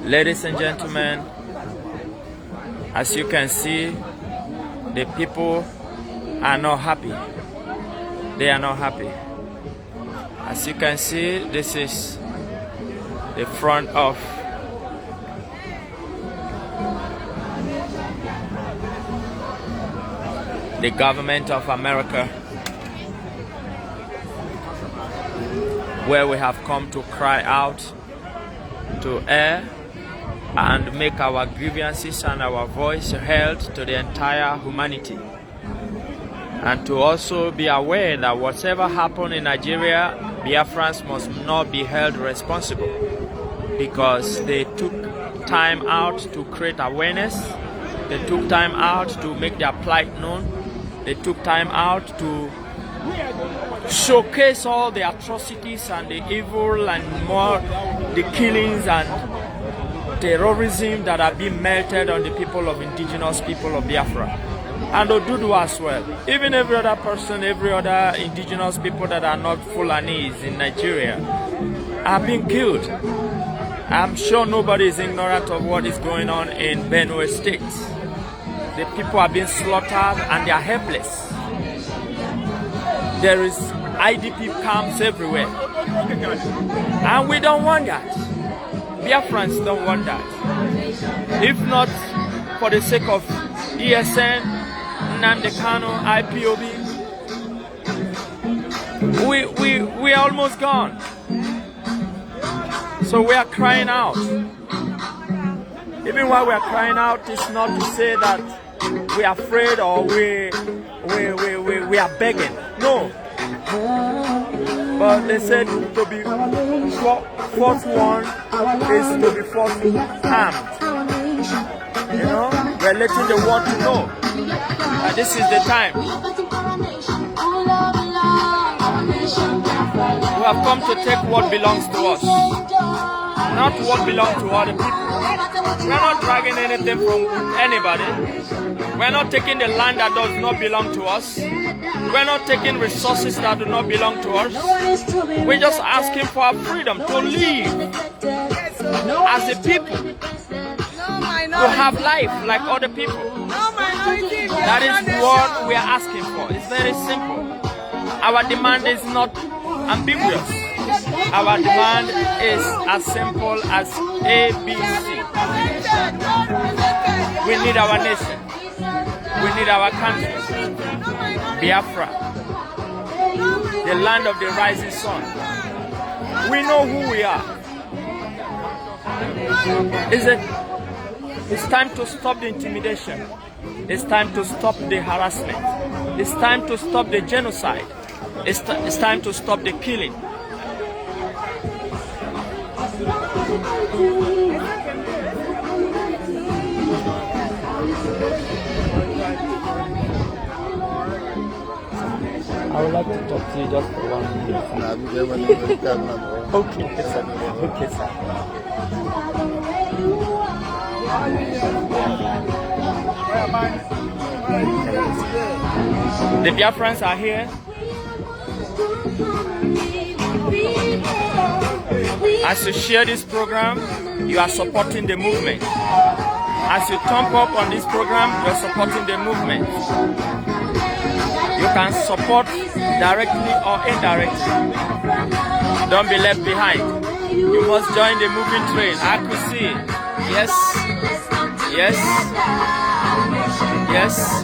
Ladies and gentlemen, as you can see, the people are not happy. They are not happy. As you can see, this is the front of the government of America, where we have come to cry out, to air and make our grievances and our voice heard to the entire humanity, and to also be aware that whatever happened in Nigeria, Biafrans must not be held responsible, because they took time out to create awareness, they took time out to make their plight known, they took time out to showcase all the atrocities and the evil and more the killings and terrorism that have been melted on the people of indigenous people of Biafra and Oduduwa as well. Even every other person, every other indigenous people that are not Fulanis in Nigeria are being killed. I'm sure nobody is ignorant of what is going on in Benue State. The people are being slaughtered and they are helpless. There is IDP camps everywhere. And we don't want that. Biafrans don't want that. If not for the sake of ESN, Nnamdi, Kanu, Ipob, we are almost gone. So we are crying out. Even while we are crying out, it's not to say that we are afraid or we are begging. No. But they said to be fourth one is to be fourth armed. You know, we're letting the world to know that this is the time. We have come to take what belongs to us, not what belongs to other people. We're not dragging anything from anybody. We're not taking the land that does not belong to us. We're not taking resources that do not belong to us. We're just asking for our freedom to live as a people, to have life like other people. That is what we are asking for. It's very simple. Our demand is not ambiguous. Our demand is as simple as ABC. We need our nation. We need our country. Biafra, the land of the rising sun. We know who we are. It's time to stop the intimidation. It's time to stop the harassment. It's time to stop the genocide. It's time to stop the killing. I would like to talk to you just for 1 minute. Okay, sir. Okay, sir. The Biafrans are here. As you share this program, you are supporting the movement. As you thumb up on this program, you are supporting the movement. You can support directly or indirectly. Don't be left behind. You must join the moving train. I could see. Yes. Yes. Yes.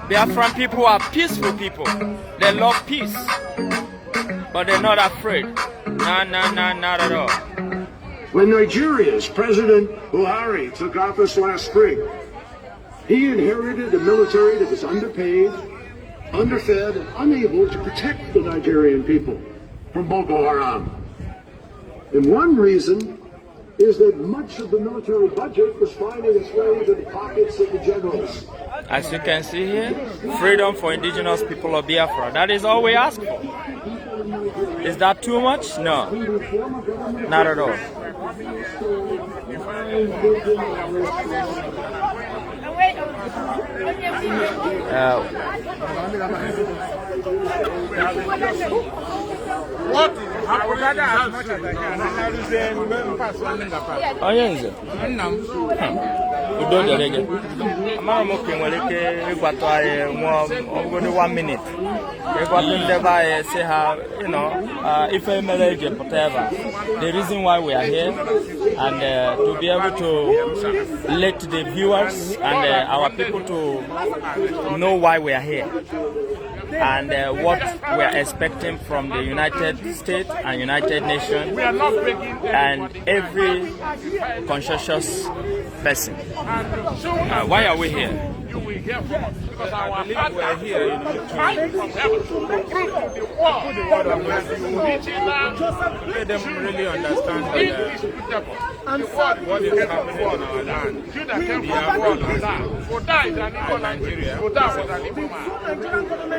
Biafran people are peaceful people. They love peace. But they're not afraid. No, not at all. When Nigeria's President Buhari took office last spring, he inherited a military that was underpaid, underfed, and unable to protect the Nigerian people from Boko Haram. And one reason is that much of the military budget was finding its way into the pockets of the generals. As you can see here, freedom for indigenous people of Biafra. That is all we ask for. Is that too much? No, not at all. What is happening as much as I can? Oh, yes. Udo derege. Amara mo ke nwere ke igwato aye nwo 1 minute. Igwato ndeba say how, you know, if I marriage whatever. The reason why we are here and to be able to let the viewers and our people to know why we are here. And what we are expecting from the United States and United Nations and every conscientious person. Why are we here? You will hear from us because our fathers were here to fight from heaven to prove to the world let them really understand that what is happening in our land. Judah came from our land. Oda is an Igbo Nigeria. Oda was an Igbo man.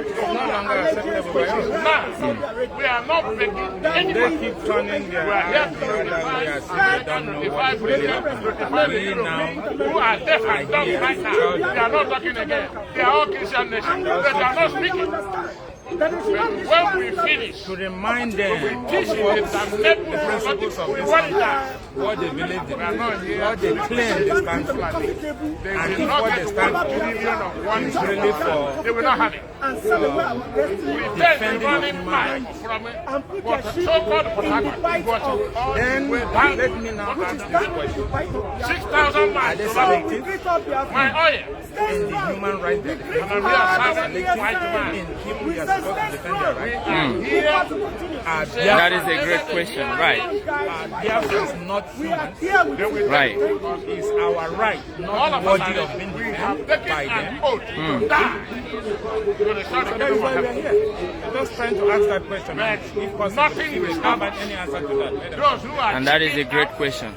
It's no longer acceptable by us. Now, we are not making any. They keep turning their eyes beyond us. They don't know what is really happening. We now who are deaf and dumb right now. They are not talking again. They are all Christian nations. They are not speaking. When we finish, to remind them teach the principles of Islam, what they believe in, what they claim they stand for, and if what they stand for is really for they will not have it. Defending of human rights. Then let me now ask this question: 6,000 are they selective my oil in the human rights they defend? Are they selective in people they are supposed to defend their rights? That is a great question, right? Biafra is not human. Right. It's our right, not worthy of being defended by them. So that is why we are here. We're just trying to ask that question. If possible, if we have any answer to that. And that is a great question.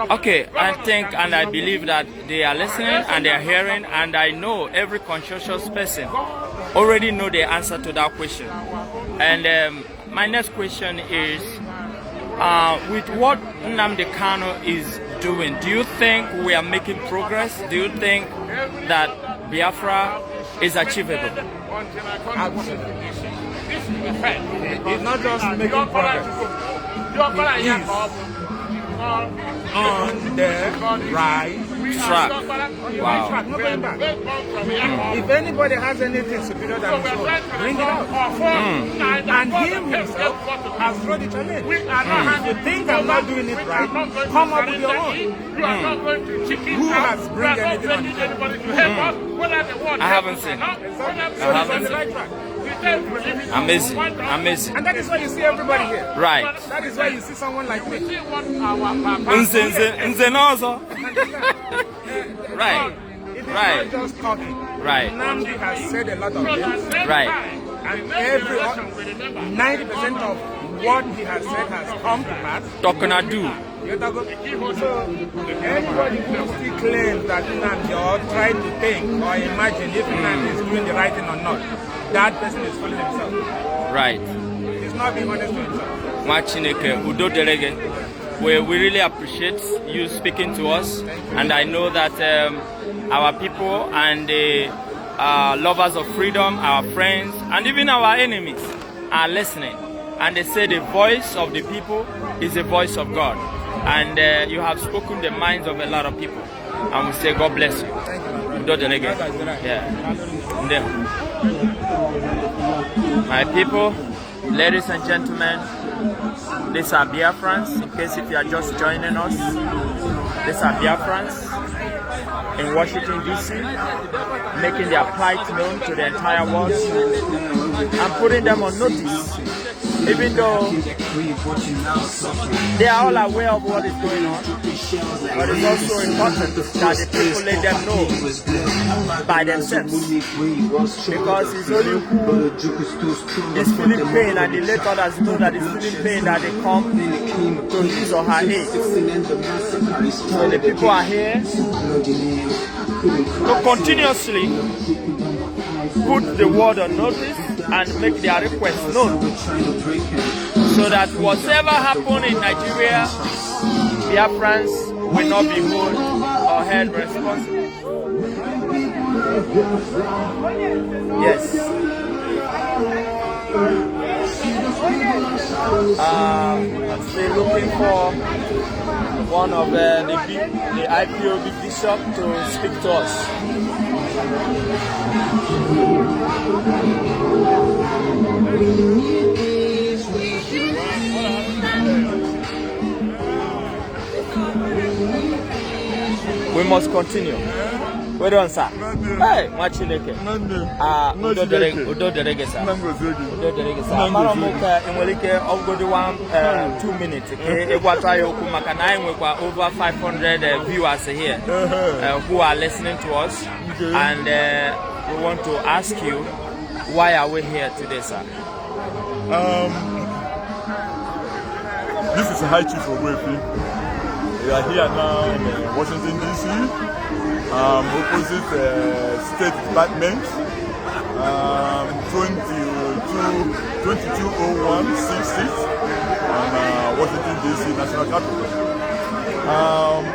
Okay, I think and I believe that they are listening and they are hearing, and I know every conscientious person already know the answer to that question. And my next question is, with what Nnamdi Kanu is doing, do you think we are making progress? Do you think that Biafra is achievable? Absolutely. It's not just making progress. It is on the right track. Wow. No going back. If anybody has anything superior than his own, bring it out. And him himself has thrown the challenge. If you think I'm not doing it right, come up with your own. Who has bring anything on the table? I haven't seen. I haven't seen. Amazing, amazing. And that is why you see everybody here. Right. That is why you see someone like me. Right. It is Right. not just talking. Right. Nnamdi has said a lot of things. Right. And 90% of what he has said has come to pass. Tokonadu. So anybody who still claims that Nnamdi or try to think or imagine if Nnamdi is doing the right thing or not, that person is fooling himself. Right. He's not being honest with himself. Machineke, Udo Derege. We really appreciate you speaking to us, and I know that our people and the lovers of freedom, our friends, and even our enemies are listening. And they say the voice of the people is the voice of God. And you have spoken the minds of a lot of people. And we say, God bless you. Udo Derege. Yeah. My people, ladies and gentlemen, these are Biafrans. In case if you are just joining us, these are Biafrans in Washington, D.C., making their plight known to the entire world and putting them on notice, even though they are all aware of what is going on. But it's also important that the people let them know by themselves, because it's only who is feeling pain and they let others know that it's feeling pain that they come to his or her aid. So the people are here to continuously put the word on notice and make their requests known, so that whatever happened in Nigeria, Biafrans will not be held or held responsible. Yes. I'm still looking for one of the IPOB bishop to speak to us. We must continue. Wait on, sir. Hey, Machineke. Udo derege, sir. Udo derege, sir. Maramuka, imwelike Oduduwa 2 minutes. Egwatayo kumakana imwekwa over 500 viewers here who are listening to us, and we want to ask you, why are we here today, sir? This is High Chief Ogwefi. We are here now in Washington, D.C., opposite State Department, 220166 in Washington, D.C., National Capital.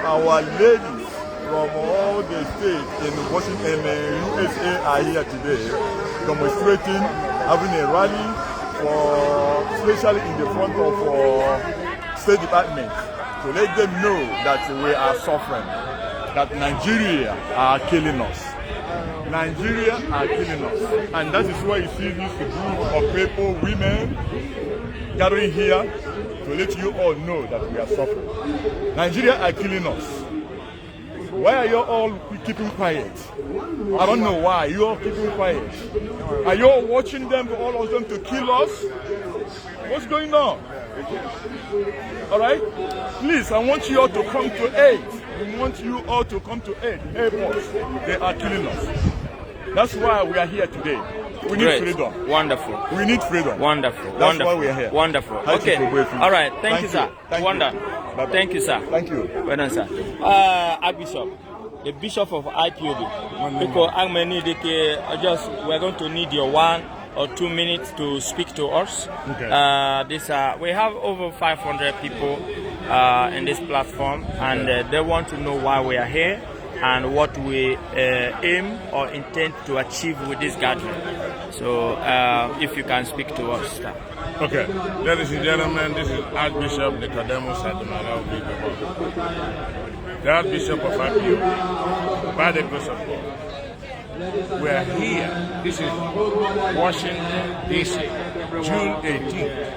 Our ladies from all the states in Washington and USA are here today, demonstrating, having a rally, especially in the front of State Department, to let them know that we are suffering, that Nigeria are killing us. Nigeria are killing us. And that is why you see this group of people, women, gathering here to let you all know that we are suffering. Nigeria are killing us. Why are you all keeping quiet? I don't know why you all keeping quiet. Are you all watching them, all of them, to kill us? What's going on? All right? Please, I want you all to come to aid. We want you all to come to aid. Help us. They are killing us. That's why we are here today. We need freedom. Wonderful. We need freedom. Wonderful. That's why we are here. Wonderful. Okay. All right. Thank you, sir. Wonderful. Thank you, sir. Thank you. Well done, sir. Archbishop, the Bishop of IPOB. Because we're going to need your 1 or 2 minutes to speak to us. Okay. We have over 500 people in this platform, and they want to know why we are here and what we aim or intend to achieve with this gathering. So, if you can speak to us. Okay, ladies and gentlemen, this is Archbishop Nicodemus Adonai Ipob, the Archbishop of IPOB, by the grace of God. We are here. This is Washington, D.C., June 18th,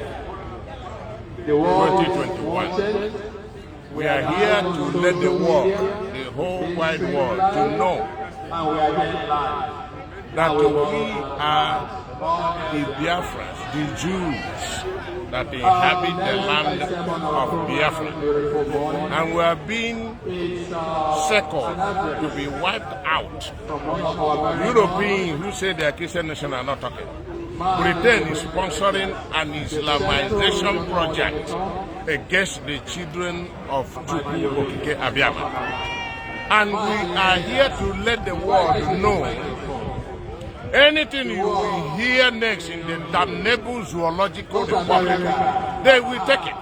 2021. We are here to let the world, the whole wide world, to know that we are the Biafras, the Jews that inhabit the land of Biafra. And we are being circled to be wiped out. Europeans who say they are Christian nation are not talking. Britain is sponsoring an Islamization project against the children of Chukwu Okike Abiyama. And we are here to let the world know anything you will hear next in the damnable zoological republic, they will take it,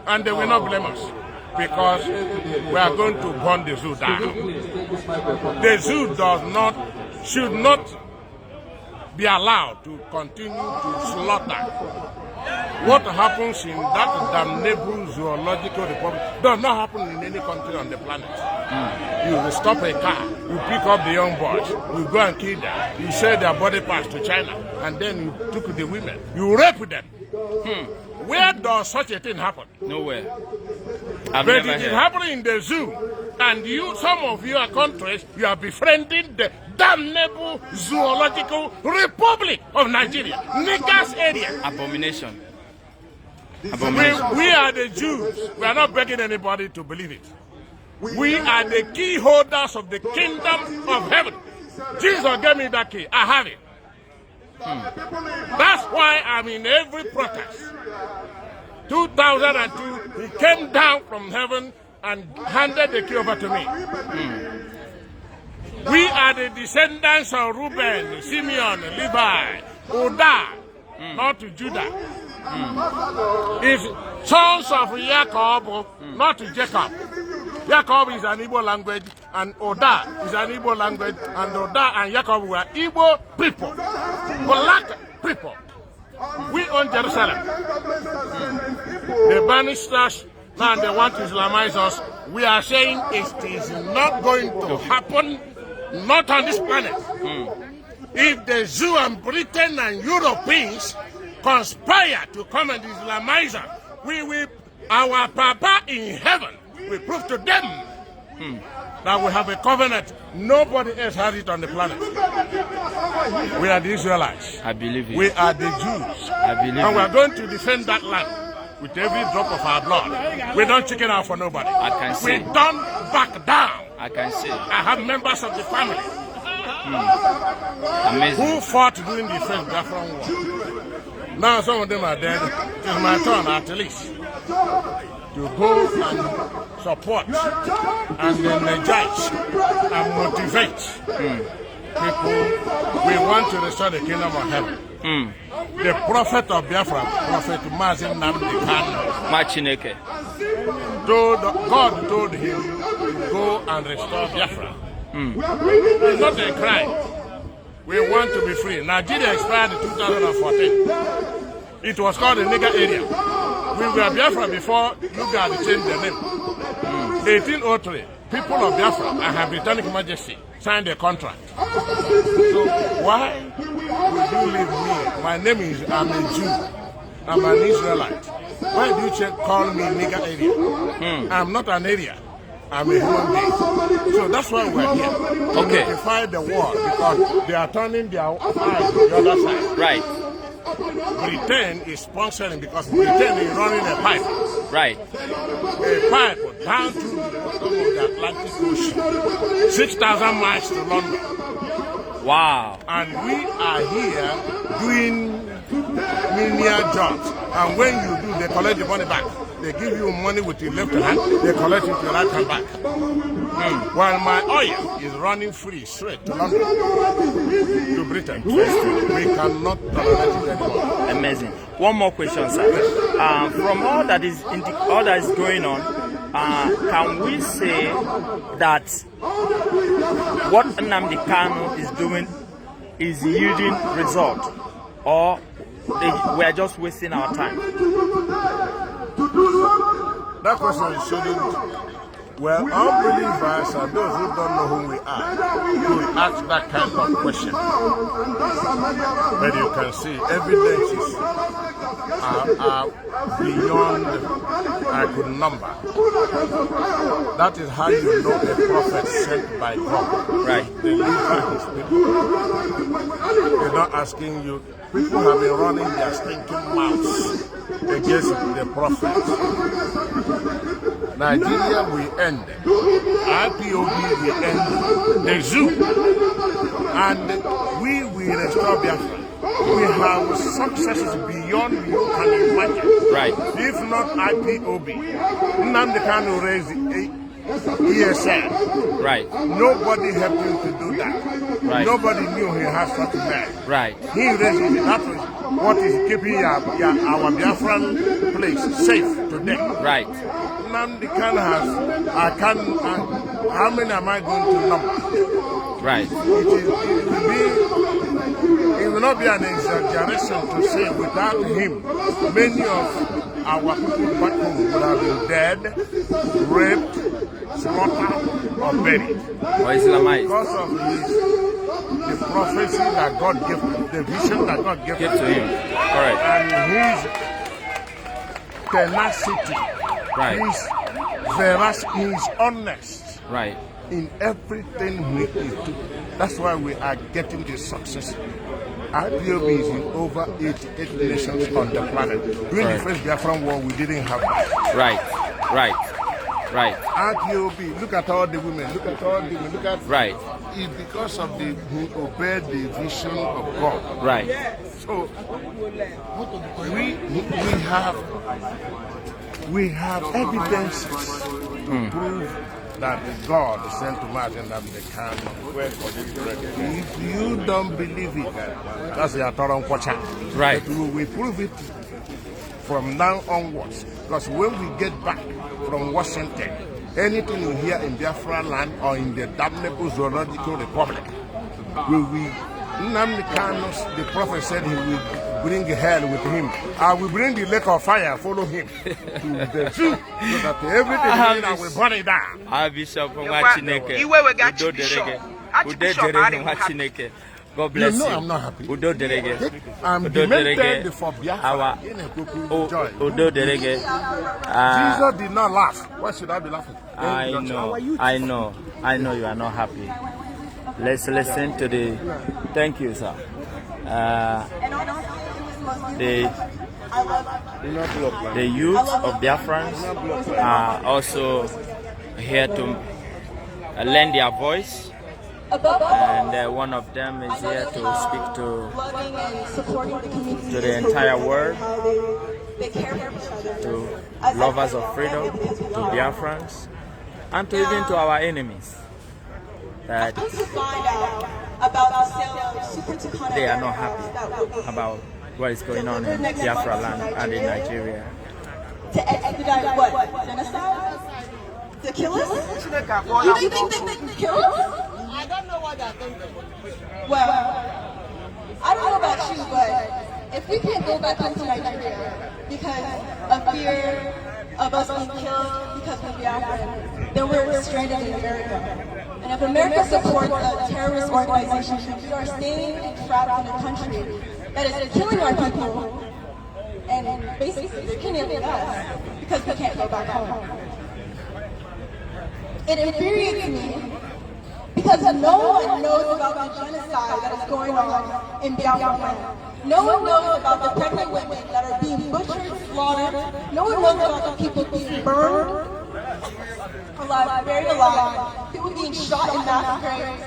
and they will not blame us, because we are going to burn the zoo down. The zoo should not be allowed to continue to slaughter. What happens in that damnable zoological republic does not happen in any country on the planet. You will stop a car, you pick up the young boys, you go and kill them, you sell their body parts to China, and then you took the women, you rape them. Where does such a thing happen? Nowhere. But it is happening in the zoo, and some of your countries, you are befriending the damnable zoological republic of Nigeria, Niggers area. Abomination. We are the Jews. We are not begging anybody to believe it. We are the key holders of the kingdom of heaven. Jesus gave me that key. I have it. That's why I'm in every protest. 2002, he came down from heaven and handed the key over to me. We are the descendants of Reuben, Simeon, Levi, Oda, not Judah. It's sons of Jacob, not Jacob. Jacob is an Igbo language, and Oda is an Igbo language, and Oda and Yakob were Igbo people, black people. We own Jerusalem. They banished us, now they want to Islamize us. We are saying it is not going to happen, not on this planet. If the Jew and Britain and Europeans conspire to come and Islamize us, we will, our Papa in heaven, we prove to them that we have a covenant. Nobody else has it on the planet. We are the Israelites. I believe it. We are the Jews. I believe and we are it. going to defend that land with every drop of our blood. We don't chicken out for nobody. I can see. We don't back down. I can see. I have members of the family Amazing. who fought during the first Biafran war. Now some of them are dead. It is my turn at least to go and support and energize and motivate people. We want to restore the kingdom of heaven. The prophet of Biafra, Prophet Mazi Nnamdi Kanu, God told him to go and restore Biafra. It's not a crime. We want to be free. Nigeria expired in 2014. It was called the nigger area. We were Biafra before Uganda changed the name. 1803, people of Biafra and Her Britannic Majesty signed a contract. So why would you leave me? My name is, I'm a Jew. I'm an Israelite. Why do you call me nigger area? I'm not an area. I'm a human being. So that's why we're here. Okay. To fight the war because they are turning their eyes to the other side. Right. Britain is sponsoring because Britain is running a pipe. Right. A pipe down to the bottom of the Atlantic Ocean, 6,000 miles to London. Wow. And we are here doing menial jobs. And when you do, they collect the money back. They give you money with your left hand, they collect it with your right hand back. While my oil is running free straight to London, to Britain. We cannot tolerate it anymore. Amazing. One more question, sir. From all that is going on, can we say that what Nnamdi Kanu is doing is yielding result, or we are just wasting our time? That question shouldn't. Well, unbelievers and those who don't know who we are could ask that kind of question. But you can see evidences are beyond I could number. That is how you know a prophet sent by God. Right. Deliver his people. They're not asking you. People have been running their stinking mouths against the prophets. Nigeria will end. Ipob will end. The zoo. And we will restore Biafra. We have successes beyond you can imagine. Right. If not Ipob, Nnamdi Kanu raised ESL. Right. Nobody helped him to do that. Right. Nobody knew he had such a man. Right. He raised it. That was what is keeping our Biafran place safe today. Right. Nnamdi Kanu has, how many am I going to number? Right. It will not be an exaggeration to say without him, many of our people back home would have been dead, raped, slaughtered, or buried. Or Islamized. Because of the prophecy that God gave him, the vision that God gave to him. Correct. And his tenacity. Right. His veracity, he is honest. Right. In everything he is doing. That's why we are getting this success. Ipob is in over 88 nations on the planet. During the first Biafran war, we didn't have that. Right. Right. Right. Ipob, look at all the women, look at all the women, look at... Right. It's because of who obeyed the vision of God. Right. So, we have evidences to prove that God sent to Mazi Nnamdi Kanu. If you don't believe it, that's your Toron Kocha. Right. But we prove it from now onwards. Because when we get back from Washington, anything you hear in Biafra land or in the damnable zoological republic, Nnamdi Kanu, the prophet said he will bring hell with him. I will bring the lake of fire, follow him to the zoo, so that everything will burn it down. God bless you. I'm not happy. Udo derege. I'm demented for Biafra. Udo derege. Jesus did not laugh. Why should I be laughing? I know you are not happy. Let's listen to the. Thank you, sir. The youth of Biafrans are also here to lend their voice. And one of them is here to speak to the entire world, to lovers of freedom, to Biafrans, and to even to our enemies, that they are not happy about what is going on in Biafra land and in Nigeria. To expedite what? Genocide? To kill us? You think they can kill us? I don't know what they're thinking. Well, I don't know about you, but if we can't go back into Nigeria because of fear of us being killed because we're Biafran, then we're stranded in America. And if America supports a terrorist organization, we are staying trapped in a country that is killing our people and basically killing us because we can't go back home. It infuriates me because no one knows about the genocide that is going on in Biafra land. No one knows about the pregnant women that are being butchered, slaughtered. No one knows about the people being burned alive, buried alive, people being shot in mass graves.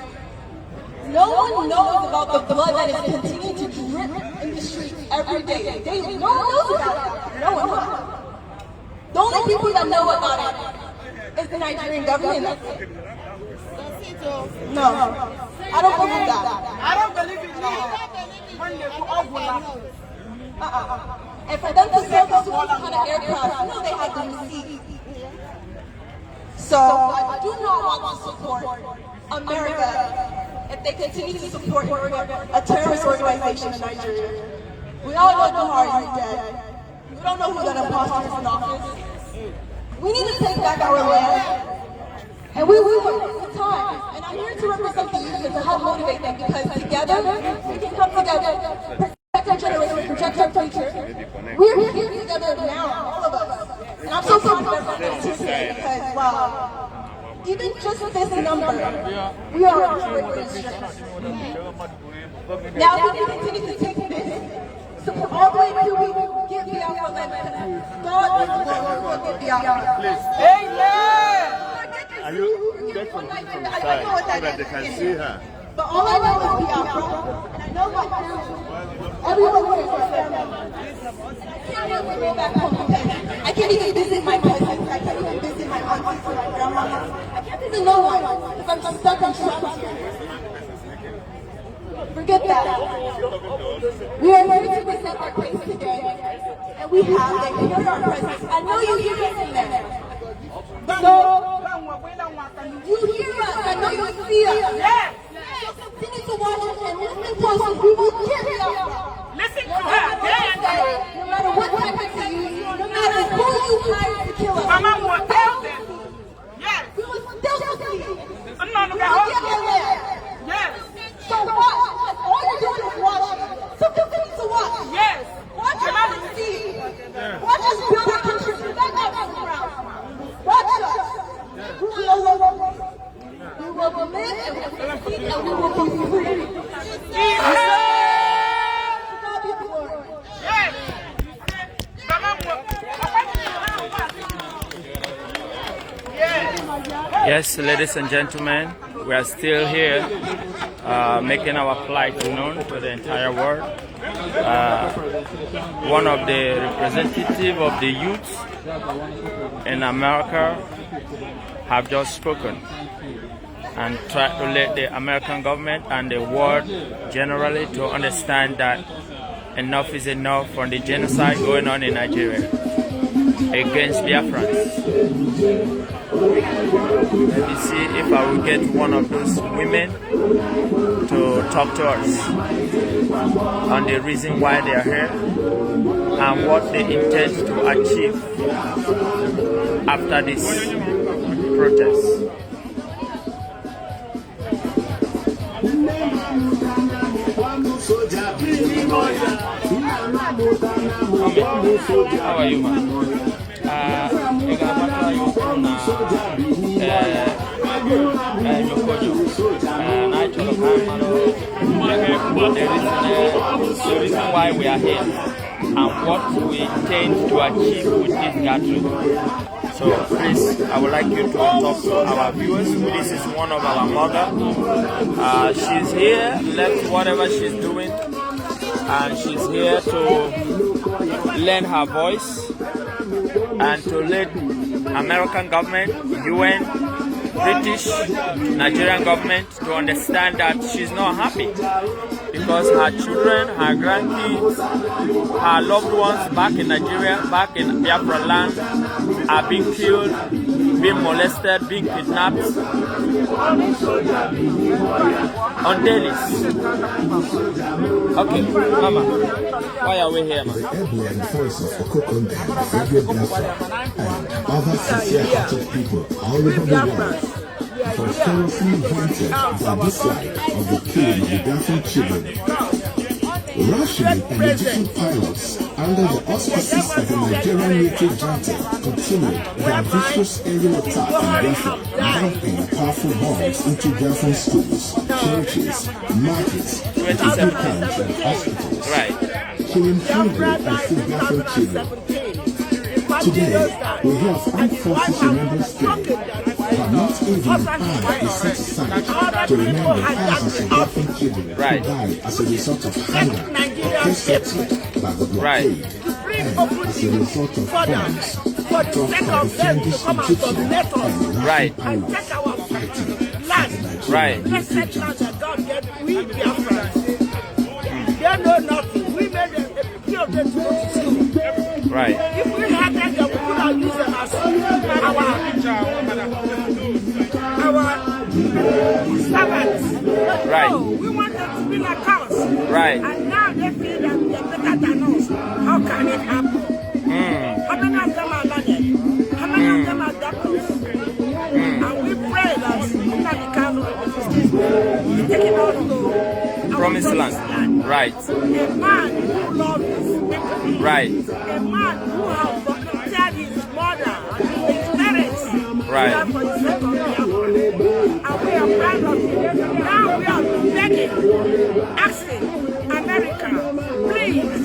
No one knows about the blood that is continuing to drip in the streets every day. Daily. No one knows about it. No one knows. The only people that know about it is the Nigerian government. No, I don't believe that. I don't believe it. And for them to sell this kind of aircraft, you know they have the receipt. So I do not want to support America if they continue to support a terrorist organization in Nigeria. We all know Buhari is dead. We don't know who that imposter is in office. We need to take back our land. And we will take the time. And I'm here to represent the youth and to help motivate them because together, we can come together, protect our generation, protect our future. We're here together now, all of us. And I'm so proud of everyone today because, wow, even just this number, we are a great strength. Now we can continue to take this support all the way till we get Biafra land. God will get Biafra. Amen. Are you get from the side so that they can see her? But all I know is Biafra, and I know my family. Everyone here is my family. I can't really go back home because I can't even visit my cousins. I can't even visit my aunties or my grandma. I can't visit no one because I'm stuck in trapped here. Forget that. We are here to present our case today, and we have them. Hear our presence. I know you hear us in there. So, you hear us. I know you see us. Yes. So continue to watch us and listen closely. We will get Biafra. Listen to her. No matter what tactics you use, no matter who you hire to kill us, we will tell them. Yes. We will still succeed. We will get our land. Yes. So watch. All you're doing is watching. So continue to watch. Yes. Watch us succeed. Watch us build our country back up from the ground. Watch us. We will live and we will succeed and we will be free. Yes, ladies and gentlemen, we are still here making our plight known to the entire world. One of the representatives of the youth in America have just spoken and tried to let the American government and the world generally to understand that enough is enough from the genocide going on in Nigeria. against Biafrans. You see, if I will get one of those women to talk to us on the reason why they are here and what they intend to achieve after this protest. How are you, man? The reason why we are here and what we intend to achieve with this gathering. So please, I would like you to talk to our viewers. This is one of our mother. She's here, left whatever she's doing, and she's here to lend her voice and to let American government, UN, British, Nigerian government to understand that she's not happy because her children, her grandkids, her loved ones back in Nigeria, back in Biafra land, are being killed, being molested, being kidnapped on dailies. Okay, Mama, why are we here, Mama? The airborne voice of Okokonde, Radio Biafra, and other sincere-hearted people all over the world for thoroughly vented the dislike of the killing of the Biafran children. Rationally and Egyptian pilots, under the auspices of the Nigerian military junta, continued their vicious aerial attack on Biafra, dumping powerful bombs into Biafran schools, churches, markets, refugee camps, and hospitals, killing hungry and sick Biafran children. Today, we have armed forces Remembrance Day, but not even an eye is set aside to remember thousands of Biafran children who died as a result of hunger, oppressed by the blockade, and as a result of bombs dropped by the friendless Egyptian and Russian pilots fighting for the Nigerian military junta. We Biafrans, they know nothing. We made them a few of them to go to school. If we had them, we could have used them as our servants. No, we want them to be like us. And now they feel that they're better than us. How can it happen? How many of them are learned? How many of them are doctors? And we pray that Nnamdi Kanu is taking us to Promised land. Right. A man who loves his people. Right. A man who has volunteered his mother, his parents. Right. For the sake of Biafra. And we are proud of him. Now we are begging, asking America, please,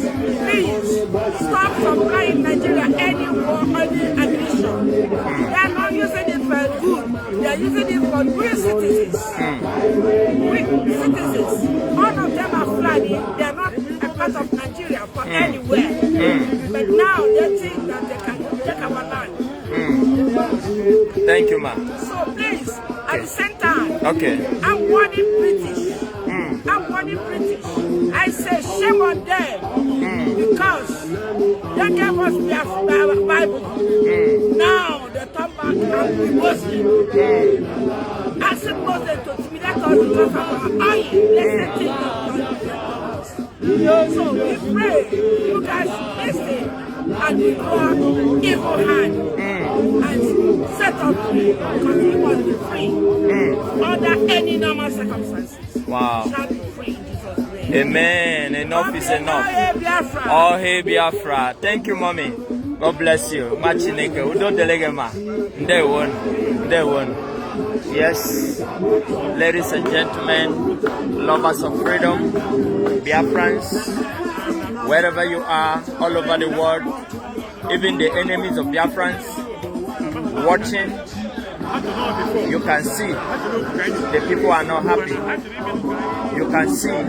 stop supplying Nigeria any war, any ammunition. They are not using it for good. They are using it for good citizens. Weak citizens. All of them are flying. They are not a part of Nigeria for anywhere. But now they think that they can take our land. Thank you, ma. So please, at the same time, I'm warning British. I'm warning British. I say shame on them because they gave us their Bible. Now they turn back and be Muslim. Asking Muslim to intimidate us because of our oil. So we pray you guys listen and withdraw evil hand and set up free because we must be free under any normal circumstances. Wow. Shall be free in Jesus' name. Amen. Enough is enough. Oh, hey, Biafra. Thank you, mommy. God bless you. Machineke. Udo delegema. Day one. Yes, ladies and gentlemen, lovers of freedom, Biafrans, wherever you are, all over the world, even the enemies of Biafrans watching, you can see the people are not happy. You can see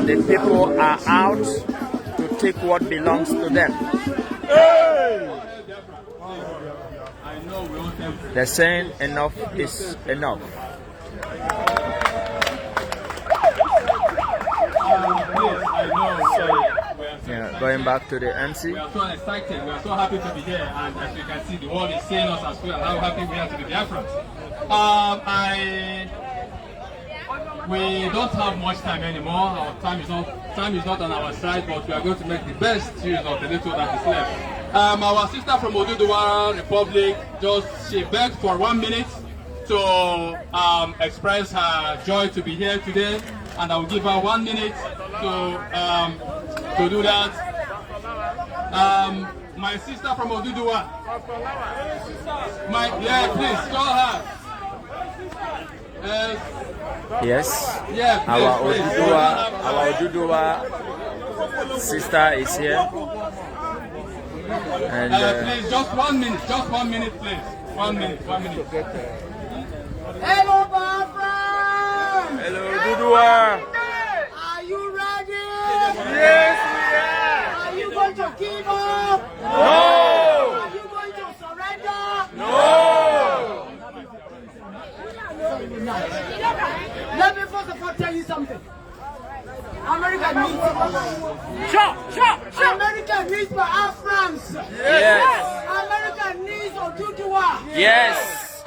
the people are out to take what belongs to them. They're saying enough is enough. Yeah. Going back to the MC. We are so excited. We are so happy to be here, and as you can see, the world is seeing us as well. How happy we are to be Biafrans. We don't have much time anymore. Our time is not on our side, but we are going to make the best use of the little that is left. Our sister from Oduduwa Republic she begged for 1 minute to express her joy to be here today, and I will give her 1 minute to do that. My sister from Oduduwa. Please call her. Yes. Yeah, please, our Oduduwa sister is here. And please, just 1 minute. Just 1 minute, please. 1 minute. 1 minute. Hello, Biafra! Hello, Oduduwa. Are you ready? Yes, we are. Are you going to give up? No. Are you going to surrender? No. Let me first of all tell you something. America needs America needs Biafrans. Yes. America needs Oduduwa. Yes.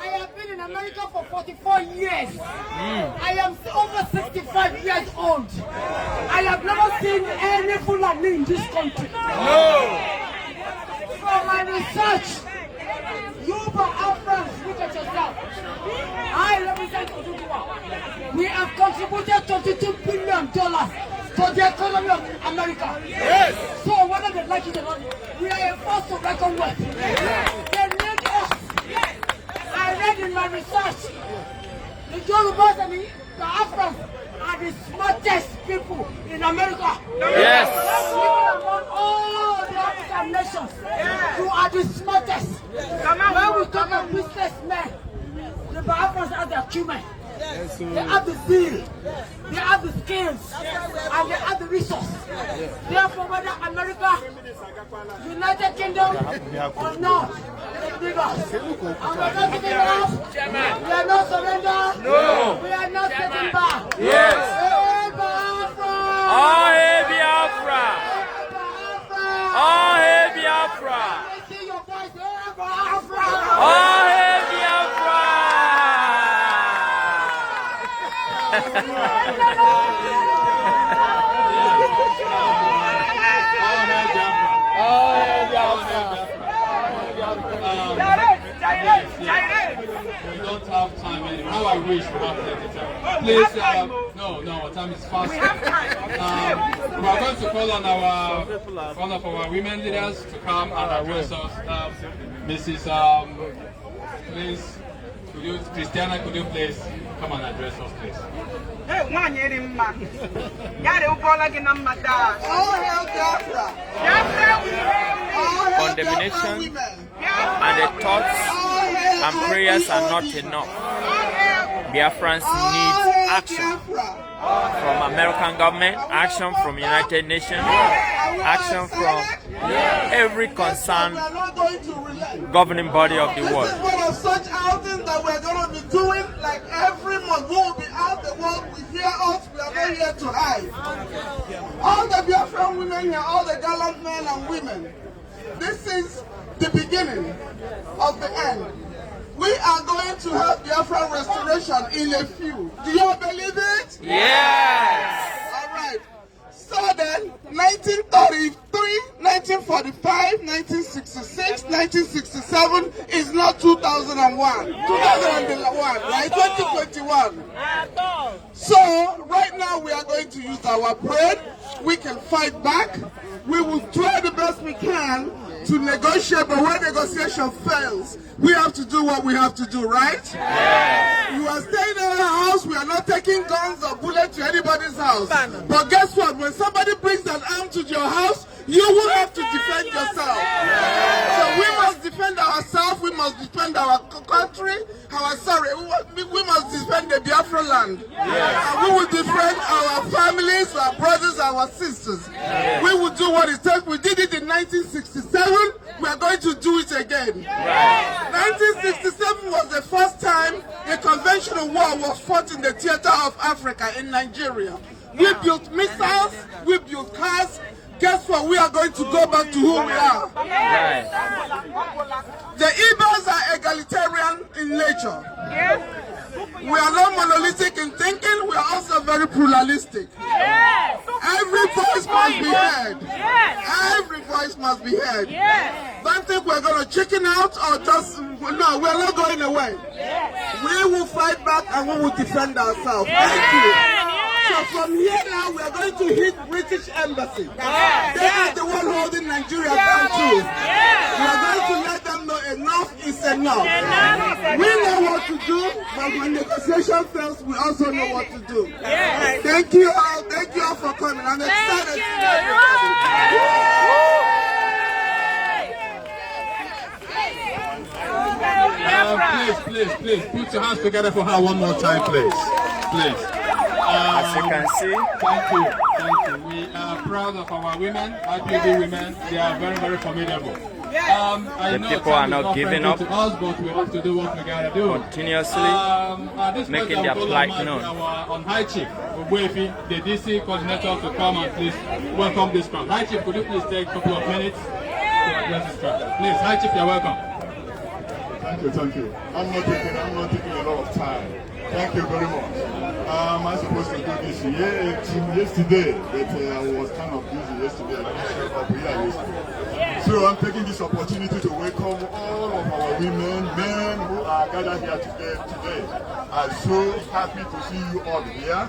I have been in America for 44 years. I am over 65 years old. I have never seen any Fulani in this country. No. From my research, you Biafrans, look at yourself. I represent Oduduwa. We have contributed $22 billion to the economy of America. Yes. So whether they like it or not, we are a force to reckon with. They need us. I read in my research, the Yorubas and the Afghans are the smartest people in America. Yes. Even among all the African nations, you are the smartest. When we talk about businessmen, the Biafrans are the acumen. They have the zeal, they have the skills, and they have the resources. Therefore, whether America, United Kingdom, or not, they need us. And we're not giving up. We are not surrender. No. We are not sitting back. Yes. Hey, Biafra! Oh, hey, Biafra! Oh, hey, Biafra! I see your voice. Hey, Biafra! Oh, hey, Biafra! We don't have time anymore. How I wish we have plenty time. Please, no, our time is fast. We are going to call on one of our women leaders to come and address us. Mrs. Please, Christiana, could you please come and address us, please? All Condemnation and the thoughts and prayers are not enough. Biafrans need action from American government, action from United Nations, action from every concerned governing body of the world. This is one of such outings that we're going to be doing like every month. We will be out the world, we hear us, we are not here to hide. All the Biafran women here, all the gallant men and women, this is the beginning of the end. We are going to have Biafran restoration in a few. Do you believe it? Yes. All right. So then, 1933, 1945, 1966, 1967 is not 2001. 2001, right? 2021. So, right now we are going to use our brain. We can fight back. We will try the best we can to negotiate, but when negotiation fails, we have to do what we have to do, right? Yeah. You are staying in our house, we are not taking guns or bullets to anybody's house. But guess what? When somebody brings an arm to your house, you will have to defend yourself. Yeah. So we must defend ourselves, we must defend our country, we must defend the Biafra land. Yeah. And we will defend our families, our brothers, our sisters. Yeah. We will do what it takes. We did it in 1967, we are going to do it again. Right. 1967 was the first time a conventional war was fought in the theater of Africa in Nigeria. We built missiles, we built cars, guess what? We are going to go back to who we are. Right. The Igbos are egalitarian in nature. We are not monolithic in thinking, we are also very pluralistic. Every voice must be heard. Every voice must be heard. Don't think we're going to chicken out or just, no, we're not going away. We will fight back and we will defend ourselves. Thank you. So from here now, we are going to hit British Embassy. They are the one holding Nigeria down too. We are going to let them know enough is enough. We know what to do, but when negotiation fails, we also know what to do. Thank you all for coming. I'm excited to see everybody. Please, put your hands together for her one more time, please. As you can see, thank you. We are proud of our women, IPOB women. They are very, very formidable. the people are not giving up, to us, but we have to do what we gotta do. Continuously making their plight known. On High Chief Ogbuefi, the DC coordinator, to come and please welcome this crowd. High Chief, could you please take a couple of minutes to address this crowd? Please, High Chief, you're welcome. Thank you. I'm not taking a lot of time. Thank you very much. I'm supposed to do this yesterday, but I was kind of busy yesterday. I didn't show up here yesterday. So I'm taking this opportunity to welcome all of our women, men who are gathered here today. I'm so happy to see you all here.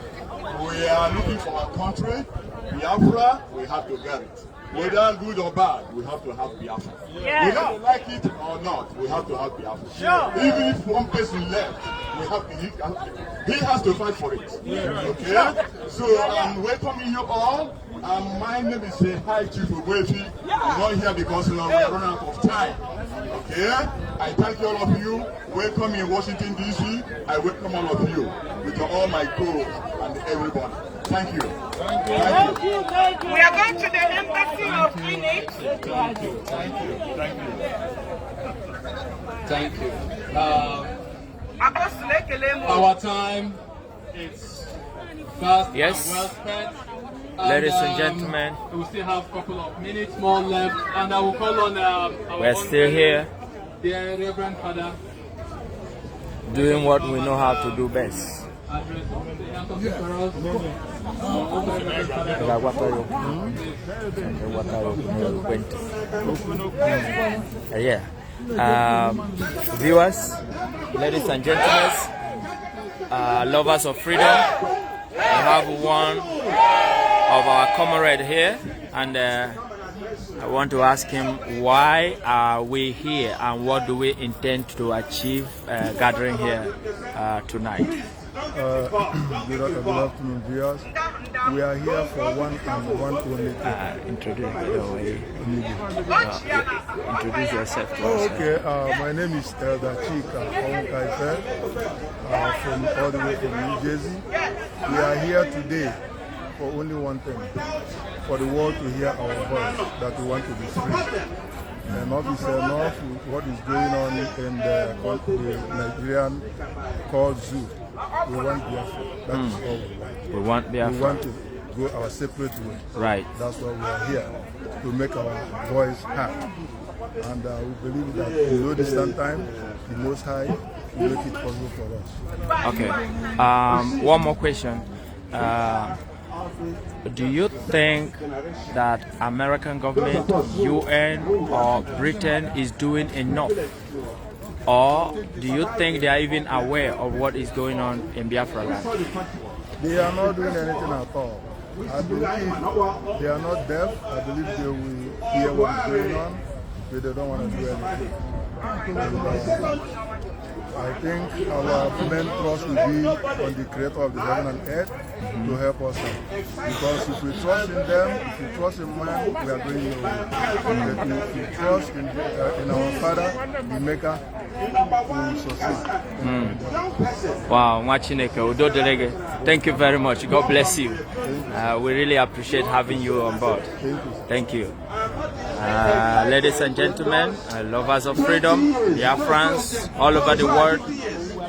We are looking for our country. Biafra, we have to get it. Whether good or bad, we have to have Biafra. Whether we like it or not, we have to have Biafra. Even if one person left, he has to fight for it. Okay? So I'm welcoming you all. My name is High Chief Ogbuefi. I'm not here because we are running out of time. Okay? I thank all of you. Welcome in Washington, D.C. I welcome all of you with all my goals and everybody. Thank you. Thank you. We are going to the embassy of Phoenix. Thank you. Our time is fast and well spent. Ladies and gentlemen, we still have a couple of minutes more left, and I will call on we're still here the Reverend Father doing what we know how to do best. Viewers, ladies and gentlemen, lovers of freedom, we have one of our comrades here, and I want to ask him, why are we here and what do we intend to achieve gathering here tonight? Good afternoon, viewers. We are here for one only thing. Introduce yourself to us. Okay, my name is Elder Chika from all the way from New Jersey. We are here today for only one thing, for the world to hear our voice, that we want to be free. Enough is enough with what is going on in the Nigerian called zoo. We want Biafra. That is all we want. We want Biafra. We want to go our separate way. Right. That's why we are here, to make our voice heard. And we believe that in distant time, the Most High will make it possible for us. Okay. One more question. Do you think that American government, UN or Britain is doing enough? Or do you think they are even aware of what is going on in Biafra land? They are not doing anything at all. I believe they are not deaf. I believe they will hear what is going on, but they don't want to do anything. I think our main trust will be on the Creator of the heaven and earth to help us out. Because if we trust in them, if we trust in man, we are going nowhere. But if we trust in our Father, the Maker, we will succeed. Wow, thank you very much. God bless you. We really appreciate having you on board. Thank you. Ladies and gentlemen, lovers of freedom, Biafrans all over the world,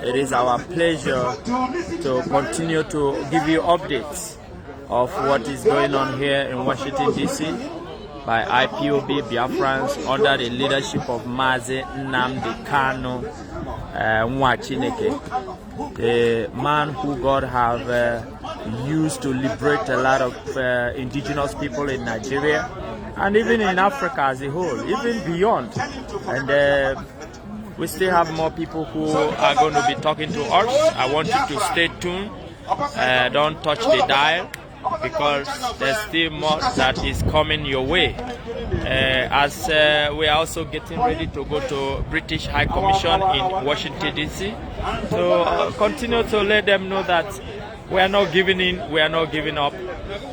it is our pleasure to continue to give you updates of what is going on here in Washington, D.C. by Ipob Biafrans under the leadership of Mazi, Nnamdi, Kanu, Mwachineke, the man who God have used to liberate a lot of indigenous people in Nigeria and even in Africa as a whole, even beyond. And we still have more people who are going to be talking to us. I want you to stay tuned. Don't touch the dial, because there's still more that is coming your way. As we are also getting ready to go to British High Commission in Washington, D.C. So continue to let them know that we are not giving in, we are not giving up.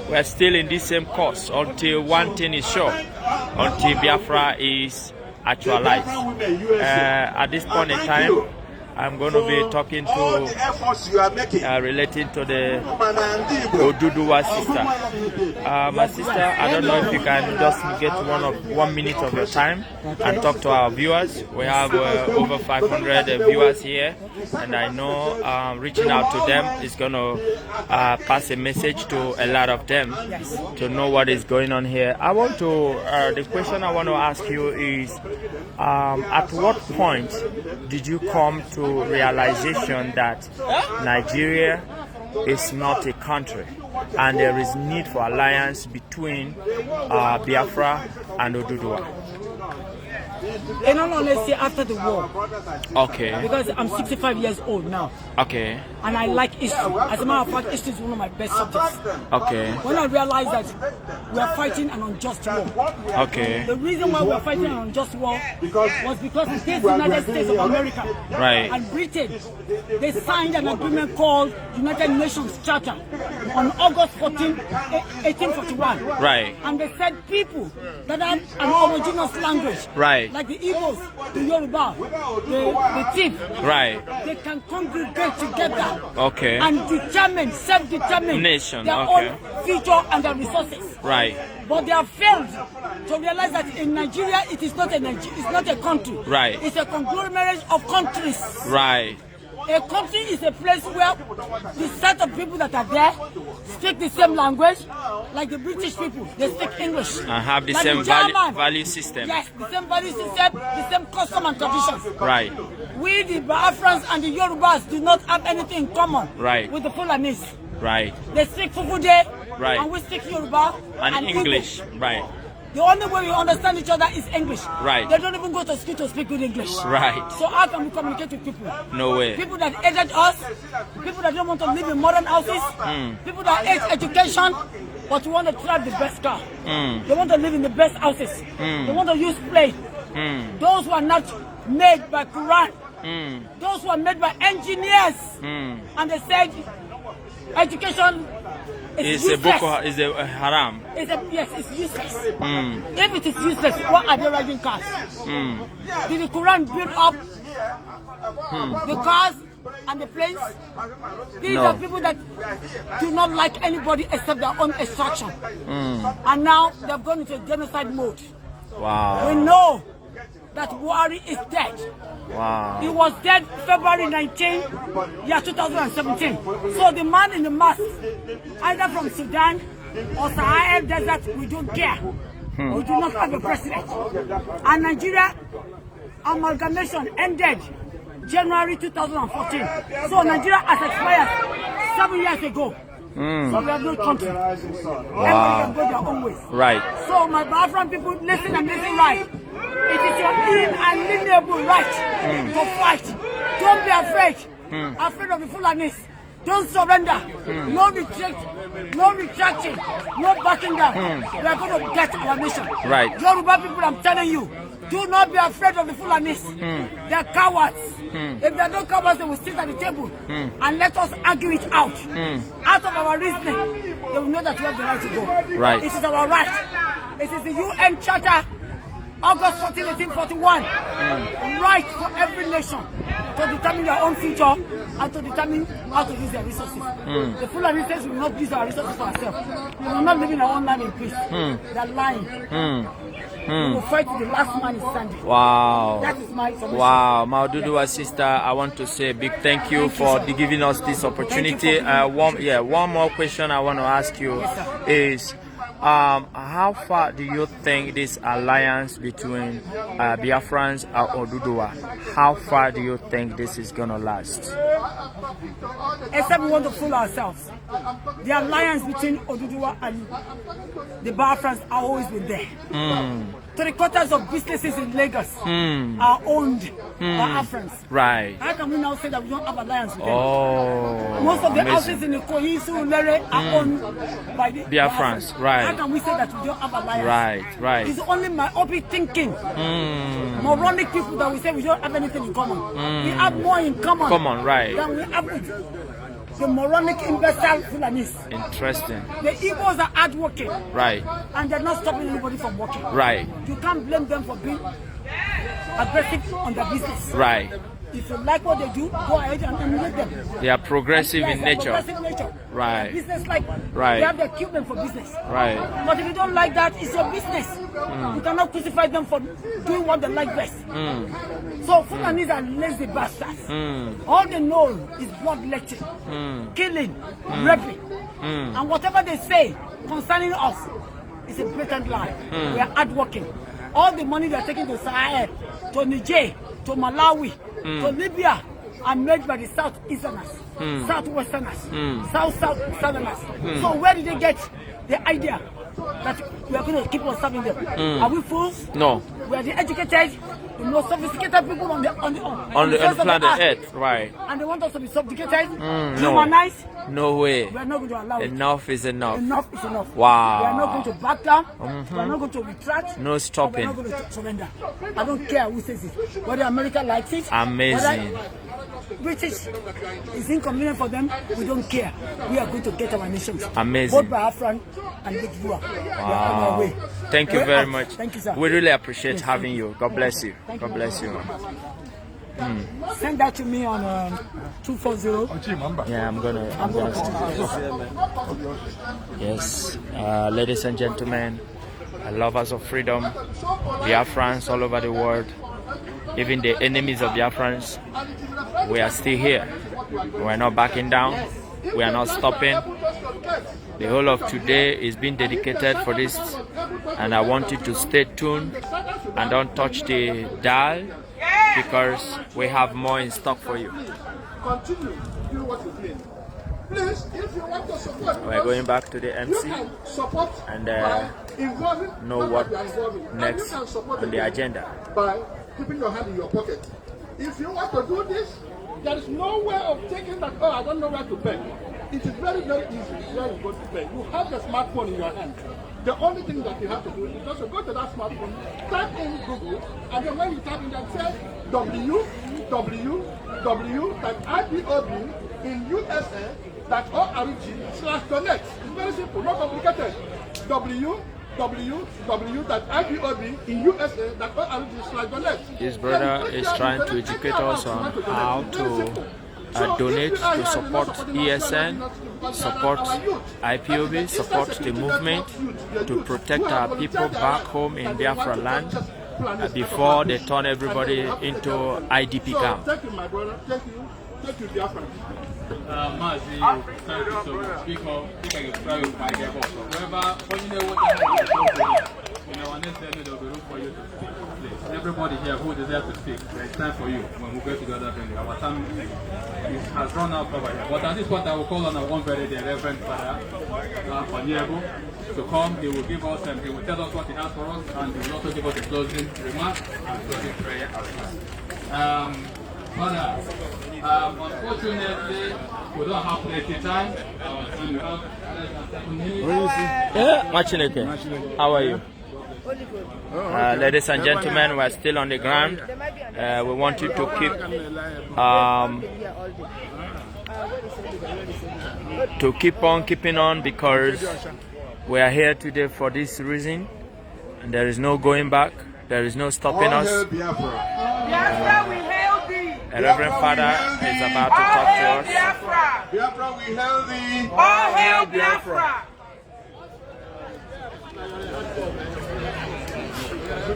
We are still in this same course until one thing is sure, until Biafra is actualized. At this point in time, I'm going to be talking to relating to the Oduduwa sister. My sister, I don't know if you can just get 1 minute of your time and talk to our viewers. We have over 500 viewers here, and I know reaching out to them is going to pass a message to a lot of them to know what is going on here. I want to, the question I want to ask you is, at what point did you come to realization that Nigeria is not a country and there is need for alliance between Biafra and Oduduwa? In all honesty, after the war. Okay. Because I'm 65 years old now. Okay. And I like history. As a matter of fact, history is one of my best subjects. Okay. When I realized that we are fighting an unjust war. Okay. The reason why we are fighting an unjust war was because the United States of America and Britain, they signed an agreement called United Nations Charter on August 14, 1841. Right. And they said people that have an homogeneous language, like the Ipob, the Yoruba, the Tiv, they can congregate together and determine, self-determine their own future and their resources. Right. But they have failed to realize that in Nigeria it is not a country. Right. It's a conglomerate of countries. Right. A country is a place where the set of people that are there speak the same language, like the British people, they speak English. And have the like same value system. Yes, the same value system, the same custom and traditions. Right. We, the Biafrans and the Yorubas, do not have anything in common with the Fulanis. Right. They speak Fufude, and we speak Yoruba and English. Igbo. Right. The only way we understand each other is English. Right. They don't even go to school to speak good English. Right. So how can we communicate with people? No way. People that hated us, people that don't want to live in modern houses, people that hate education, but want to drive the best car. They want to live in the best houses. They want to use plane. Those who are not made by Quran. Those who are made by engineers. And they said education is useless. Is a haram. Yes, it's useless. If it is useless, what are they riding cars? Did the Quran build up the cars and the planes? These are people that do not like anybody except their own extraction. And now they have gone into genocide mode. Wow. We know that Buhari is dead. Wow. He was dead February 19, 2017. So the man in the mask, either from Sudan or Sahel Desert, we don't care. We do not have a president. And Nigeria amalgamation ended January 2014. So Nigeria has expired 7 years ago. So we have no country. Everybody can go their own ways. Right. So my Biafran people, listen and listen right. It is your inalienable right to fight. Don't be afraid. Afraid of the Fulanis. Don't surrender. No retreat, no retraction, no backing down. We are going to get our nation. Right. Yoruba people, I'm telling you, do not be afraid of the Fulanis. They are cowards. If they are not cowards, they will sit at the table and let us argue it out. Out of our reasoning, they will know that we have the right to go. Right. It is our right. It is the UN Charter, August 14, 1841. Right for every nation to determine their own future and to determine how to use their resources. The Fulani says we will not use our resources for ourselves. We will not live in our own land in peace. They are lying. We will fight to the last man is standing. Wow. That is my submission. Wow. My Oduduwa sister, I want to say a big thank you for giving us this opportunity. One more question I want to ask you is, how far do you think this alliance between Biafrans and Oduduwa, how far do you think this is going to last? Except we want to fool ourselves. The alliance between Oduduwa and the Biafrans are always been there. 3/4 of businesses in Lagos are owned by Africans. Right. How can we now say that we don't have alliance with them? Oh, most of the amazing. houses in the Kohisu Lere are owned by the Biafrans. Right. How can we say that we don't have alliance? Right, right. It's only myopic thinking. Moronic people that we say we don't have anything in common. We have more in common, right, than we have with the moronic imbecile Fulanis. Interesting. The Igbos are hardworking. Right. And they're not stopping anybody from working. Right. You can't blame them for being aggressive on their business. Right. If you like what they do, go ahead and emulate them. They are progressive in nature. Progressive nature. Right. Business like right. They have the equipment for business. Right. But if you don't like that, it's your business. You cannot crucify them for doing what they like best. So Fulanis are lazy bastards. All they know is bloodletting, killing, raping, and whatever they say concerning us is a blatant lie. We are hardworking. All the money they are taking to Sahel, to Niger, to Malawi, to Libya are made by the Southeasterners, Southwesterners, Southerners. So where did they get the idea that we are going to keep on serving them? Are we fools? No. We are the educated, the most sophisticated people on the planet Earth, right? And they want us to be subjugated, no. No way. We are not going to allow it. Enough is enough. Enough is enough. Wow. We are not going to back down. We are not going to retract. No stopping. We are not going to surrender. I don't care who says it. Whether America likes it. Amazing. British is inconvenient for them. We don't care. We are going to get our nations. Amazing. Both Biafran and Oduduwa. We are on our way. Thank you very much. Thank you, sir. We really appreciate having you. God bless you. God bless you. Send that to me on 240. Yeah, I'm gonna yes, ladies and gentlemen, lovers of freedom, Biafrans all over the world, even the enemies of Biafrans, we are still here. We are not backing down. We are not stopping. The whole of today is being dedicated for this, and I want you to stay tuned and don't touch the dial, because we have more in stock for you. Continue to do what you're doing. Please, if you want to support, we're going back to the MC and know what next on the agenda. By keeping your hand in your pocket. If you want to do this, there is no way of taking that, oh, I don't know where to pay. It is very, very easy where you go to pay. You have the smartphone in your hand. The only thing that you have to do is just to go to that smartphone, type in Google, and then when you type in that, say www.ipob in USA.org/donate. It's very simple, not complicated. www.ipob in USA.org/donate. This brother is trying to educate us on how to donate to support ESN, support IPOB, support the movement, to protect our people back home in Biafra land before they turn everybody into IDP camp. Thank you, my brother. Thank you. Thank you, Biafra. Mazi, thank you so much. Because I can try to find them also. However, when you know what you know, and then there will be room for you to speak. Everybody here who deserves to speak, there is time for you when we go to the other venue. Our time has run out over here. But at this point, I will call on our one very dear Reverend Father Onyego to come. He will give us, he will tell us what he has for us, and he will also give us a closing remark and closing prayer as well. Father, unfortunately, we don't have plenty of time. How are you? Ladies and gentlemen, we are still on the ground. We want you to keep on keeping on, because we are here today for this reason, and there is no going back. There is no stopping us. A Reverend Father is about to talk to us. Biafra, we hail thee. All hail Biafra.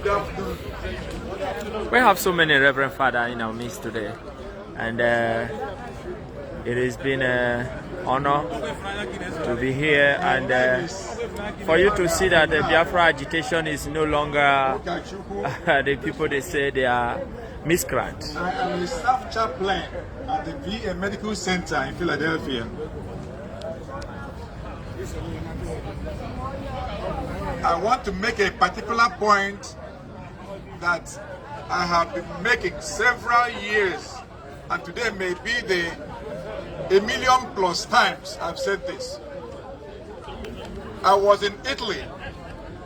Good afternoon. We have so many Reverend Father in our midst today, and it has been an honor to be here and for you to see that the Biafra agitation is no longer the people they say they are miscreants. I am a staff chaplain at the VA Medical Center in Philadelphia. I want to make a particular point that I have been making several years, and today may be the 1 million plus times I've said this. I was in Italy,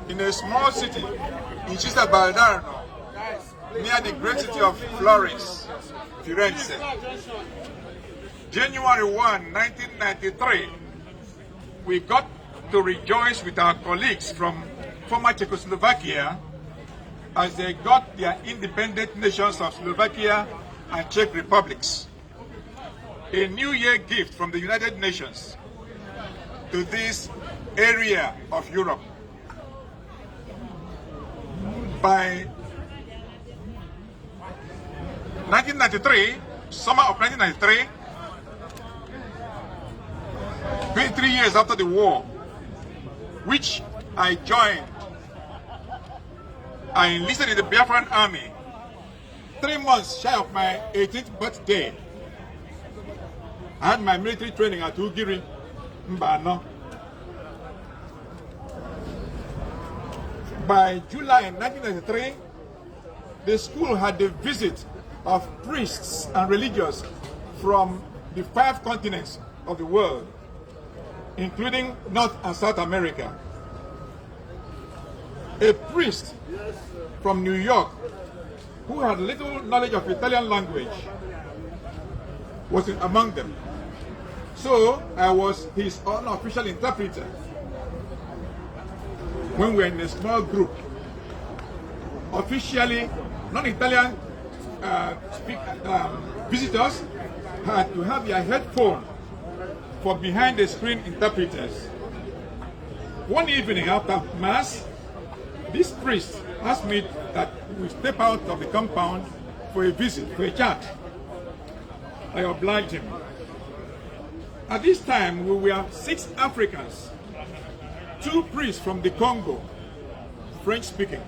in a small city, in Città Baldarno, near the great city of Florence, Firenze. January 1, 1993, we got to rejoice with our colleagues from former Czechoslovakia as they got their independent nations of Slovakia and Czech republics. A New Year gift from the United Nations to this area of Europe. By 1993, summer of 1993, 23 years after the war, which I joined, I enlisted in the Biafran army 3 months shy of my 18th birthday. I had my military training at Ugiri, Mbano. By July 1993, the school had the visit of priests and religious from the 5 continents of the world, including North and South America. A priest from New York, who had little knowledge of Italian language, was among them. So I was his unofficial interpreter when we were in a small group. Officially, non-Italian visitors had to have their headphone for behind-the-screen interpreters. One evening after Mass, this priest asked me that we step out of the compound for a visit, for a chat. I obliged him. At this time, we were 6 Africans, 2 priests from the Congo, French-speaking,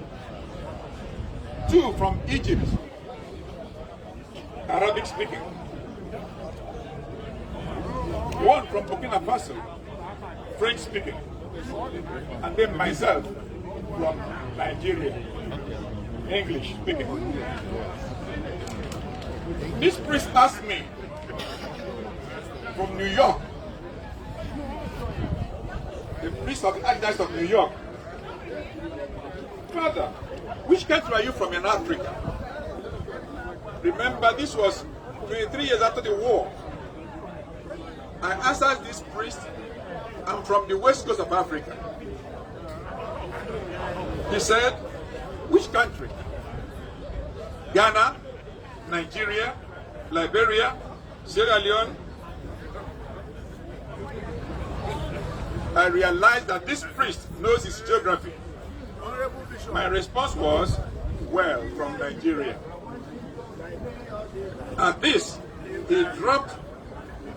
2 from Egypt, Arabic-speaking, 1 from Burkina Faso, French-speaking, and then myself from Nigeria, English-speaking. This priest asked me from New York, the priest of the Archdiocese of New York, Father, which country are you from in Africa? Remember, this was 23 years after the war. I answered this priest, I'm from the west coast of Africa. He said, which country? Ghana, Nigeria, Liberia, Sierra Leone. I realized that this priest knows his geography. My response was, well, from Nigeria. At this, he dropped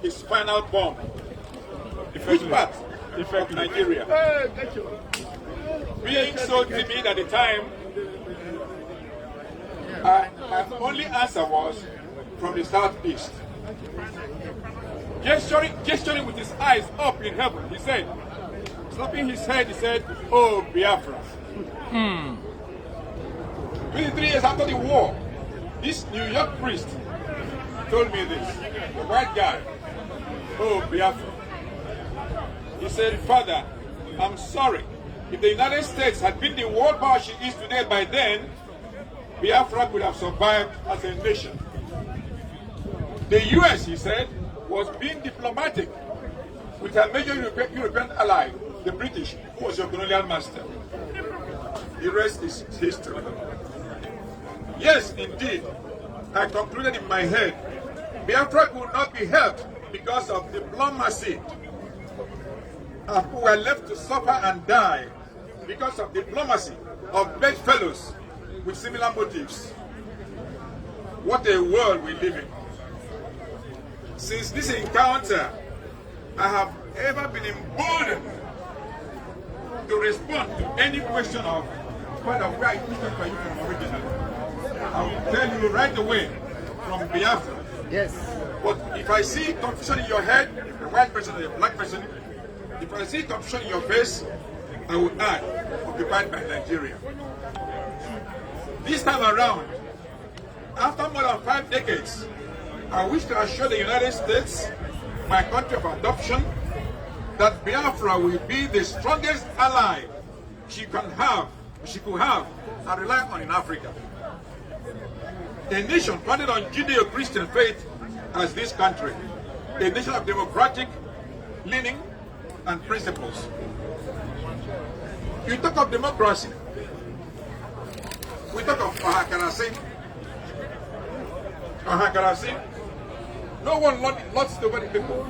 his final bomb. Which part of Nigeria? Being so timid at the time, my only answer was from the southeast. Gesturing with his eyes up in heaven, he said, slapping his head, he said, "Oh, Biafra." 23 years after the war, this New York priest told me this, the white guy, "Oh, Biafra." He said, "Father, I'm sorry. If the United States had been the world power she is today by then, Biafra could have survived as a nation." The US, he said, was being diplomatic with a major European ally, the British, who was your colonial master. The rest is history. Yes, indeed, I concluded in my head, Biafra could not be helped because of diplomacy. Who were left to suffer and die because of diplomacy of bedfellows with similar motives. What a world we live in. Since this encounter, I have ever been emboldened to respond to any question of whether where are you from originally. I will tell you right away from Biafra. Yes. But if I see confusion in your head, a white person or a black person, if I see confusion in your face, I will add, occupied by Nigeria. This time around, after more than 5 decades, I wish to assure the United States, my country of adoption, that Biafra will be the strongest ally she could have, and rely on in Africa. A nation founded on Judeo-Christian faith as this country, a nation of democratic leaning and principles. You talk of democracy, we talk of Ahakarasi. No one lots over the people.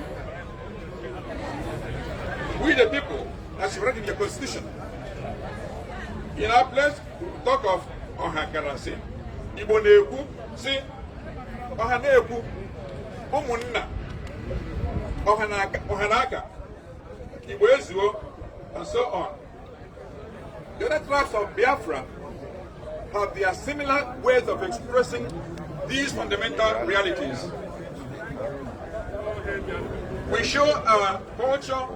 We the people, as you read in the Constitution. In our place, we talk of Ahakarasi. Ibo na-ekwu, si, ọha na-ekwu, ụmụnna, ọha na-aka, Igbo ezuo, and so on. The other tribes of Biafra have their similar ways of expressing these fundamental realities. We show our culture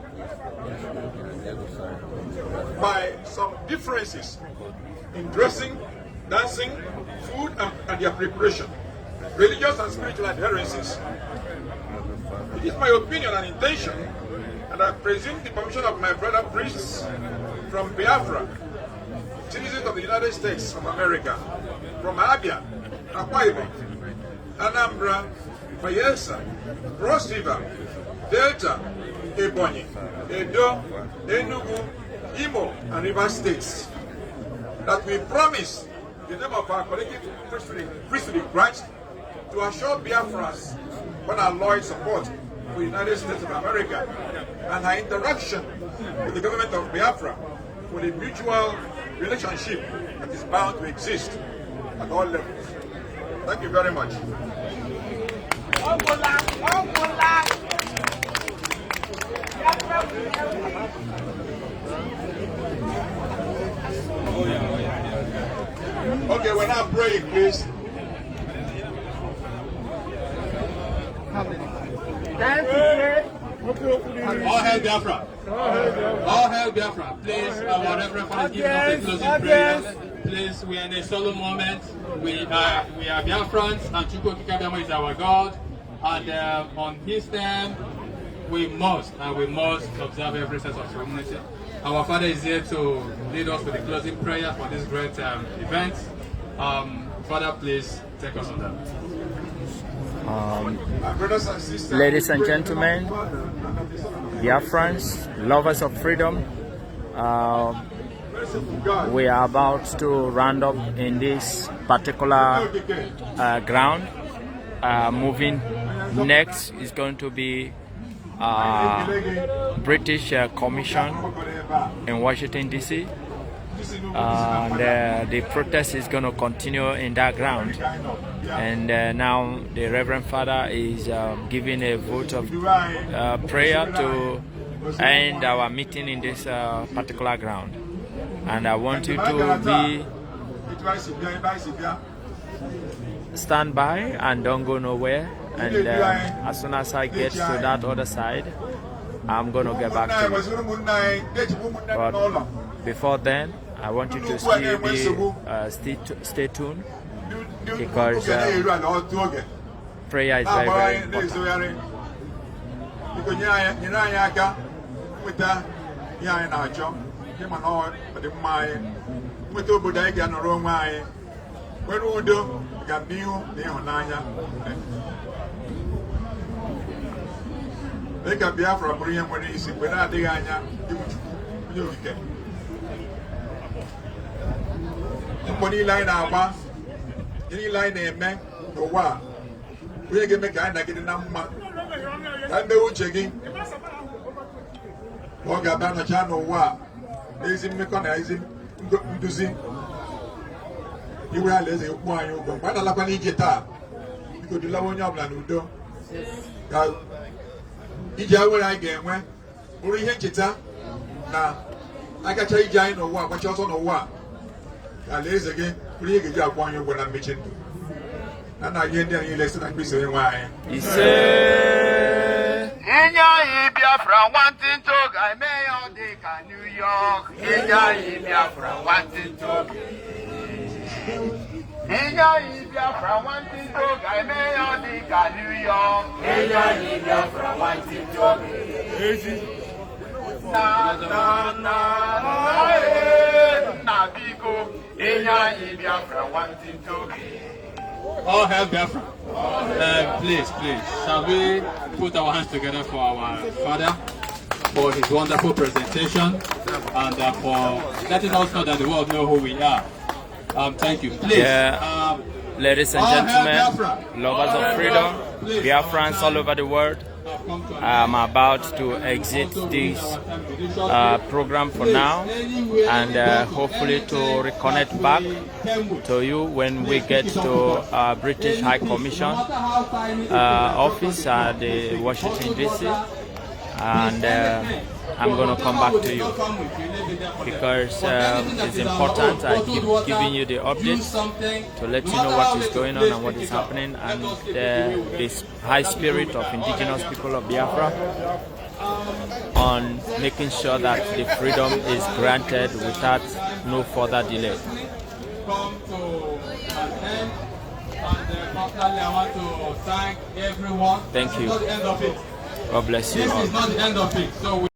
by some differences in dressing, dancing, food, and their preparation, religious and spiritual adherences. It is my opinion and intention, and I presume the permission of my brother priests from Biafra, citizens of the United States of America, from Abia, Akwa Ibom, Anambra, Bayelsa, Cross River, Delta, Ebonyi, Edo, Enugu, Imo, and River States, that we promise in the name of our collective priesthood in Christ to assure Biafrans unalloyed support for the United States of America and our interaction with the government of Biafra for the mutual relationship that is bound to exist at all levels. Thank you very much. Okay, we're now praying, please. All hail Biafra. All hail Biafra. Please, our Reverend Father is giving us a closing prayer. Please, we are in a solemn moment. We are Biafrans, and Chukwu Kikabiyama is our God. And on his time, we must observe every sense of solemnity. Our Father is here to lead us with the closing prayer for this great event. Father, please take us on that. Ladies and gentlemen, Biafrans, lovers of freedom, we are about to round up in this particular ground. Moving next is going to be British Commission in Washington DC. The protest is going to continue in that ground, and now the Reverend Father is giving a vote of prayer to end our meeting in this particular ground. And I want you to be stand by and don't go nowhere. And as soon as I get to that other side, I'm going to get back to you. But before then, I want you to stay tuned, because prayer is very, very important. Money line our any line amen no wa we get make I get na mma and they will checking what got down channel wa is in mechanizing nduzi You will let it go. But I like any guitar. Because the Lawon Yabla Nudo. Ija where I get when Uri Hechita. Now, I can tell you, Jane or what, but you also know what. I lays again, bring a job when I'm meeting. And I get there, you listen and be saying why. He said, Enya Biafra wanting to I may on the New York. Enya Biafra wanting to. Enya Biafra wanting to I may on the New York. Enya Biafra wanting to. Na na na na bigo. Enya Biafra wanting to. All hail Biafra. Please, shall we put our hands together for our father, for his wonderful presentation, and for letting us know that the world know who we are. Thank you. Please. Ladies and gentlemen, lovers of freedom, Biafrans all over the world, I'm about to exit this program for now, and hopefully to reconnect back to you when we get to British High Commission office at the Washington DC, and I'm going to come back to you because it's important. I keep giving you the updates to let you know what is going on and what is happening, and this high spirit of indigenous people of Biafra on making sure that the freedom is granted without no further delay. I want to thank everyone. Thank you. God bless you all. This is not the end of it. So we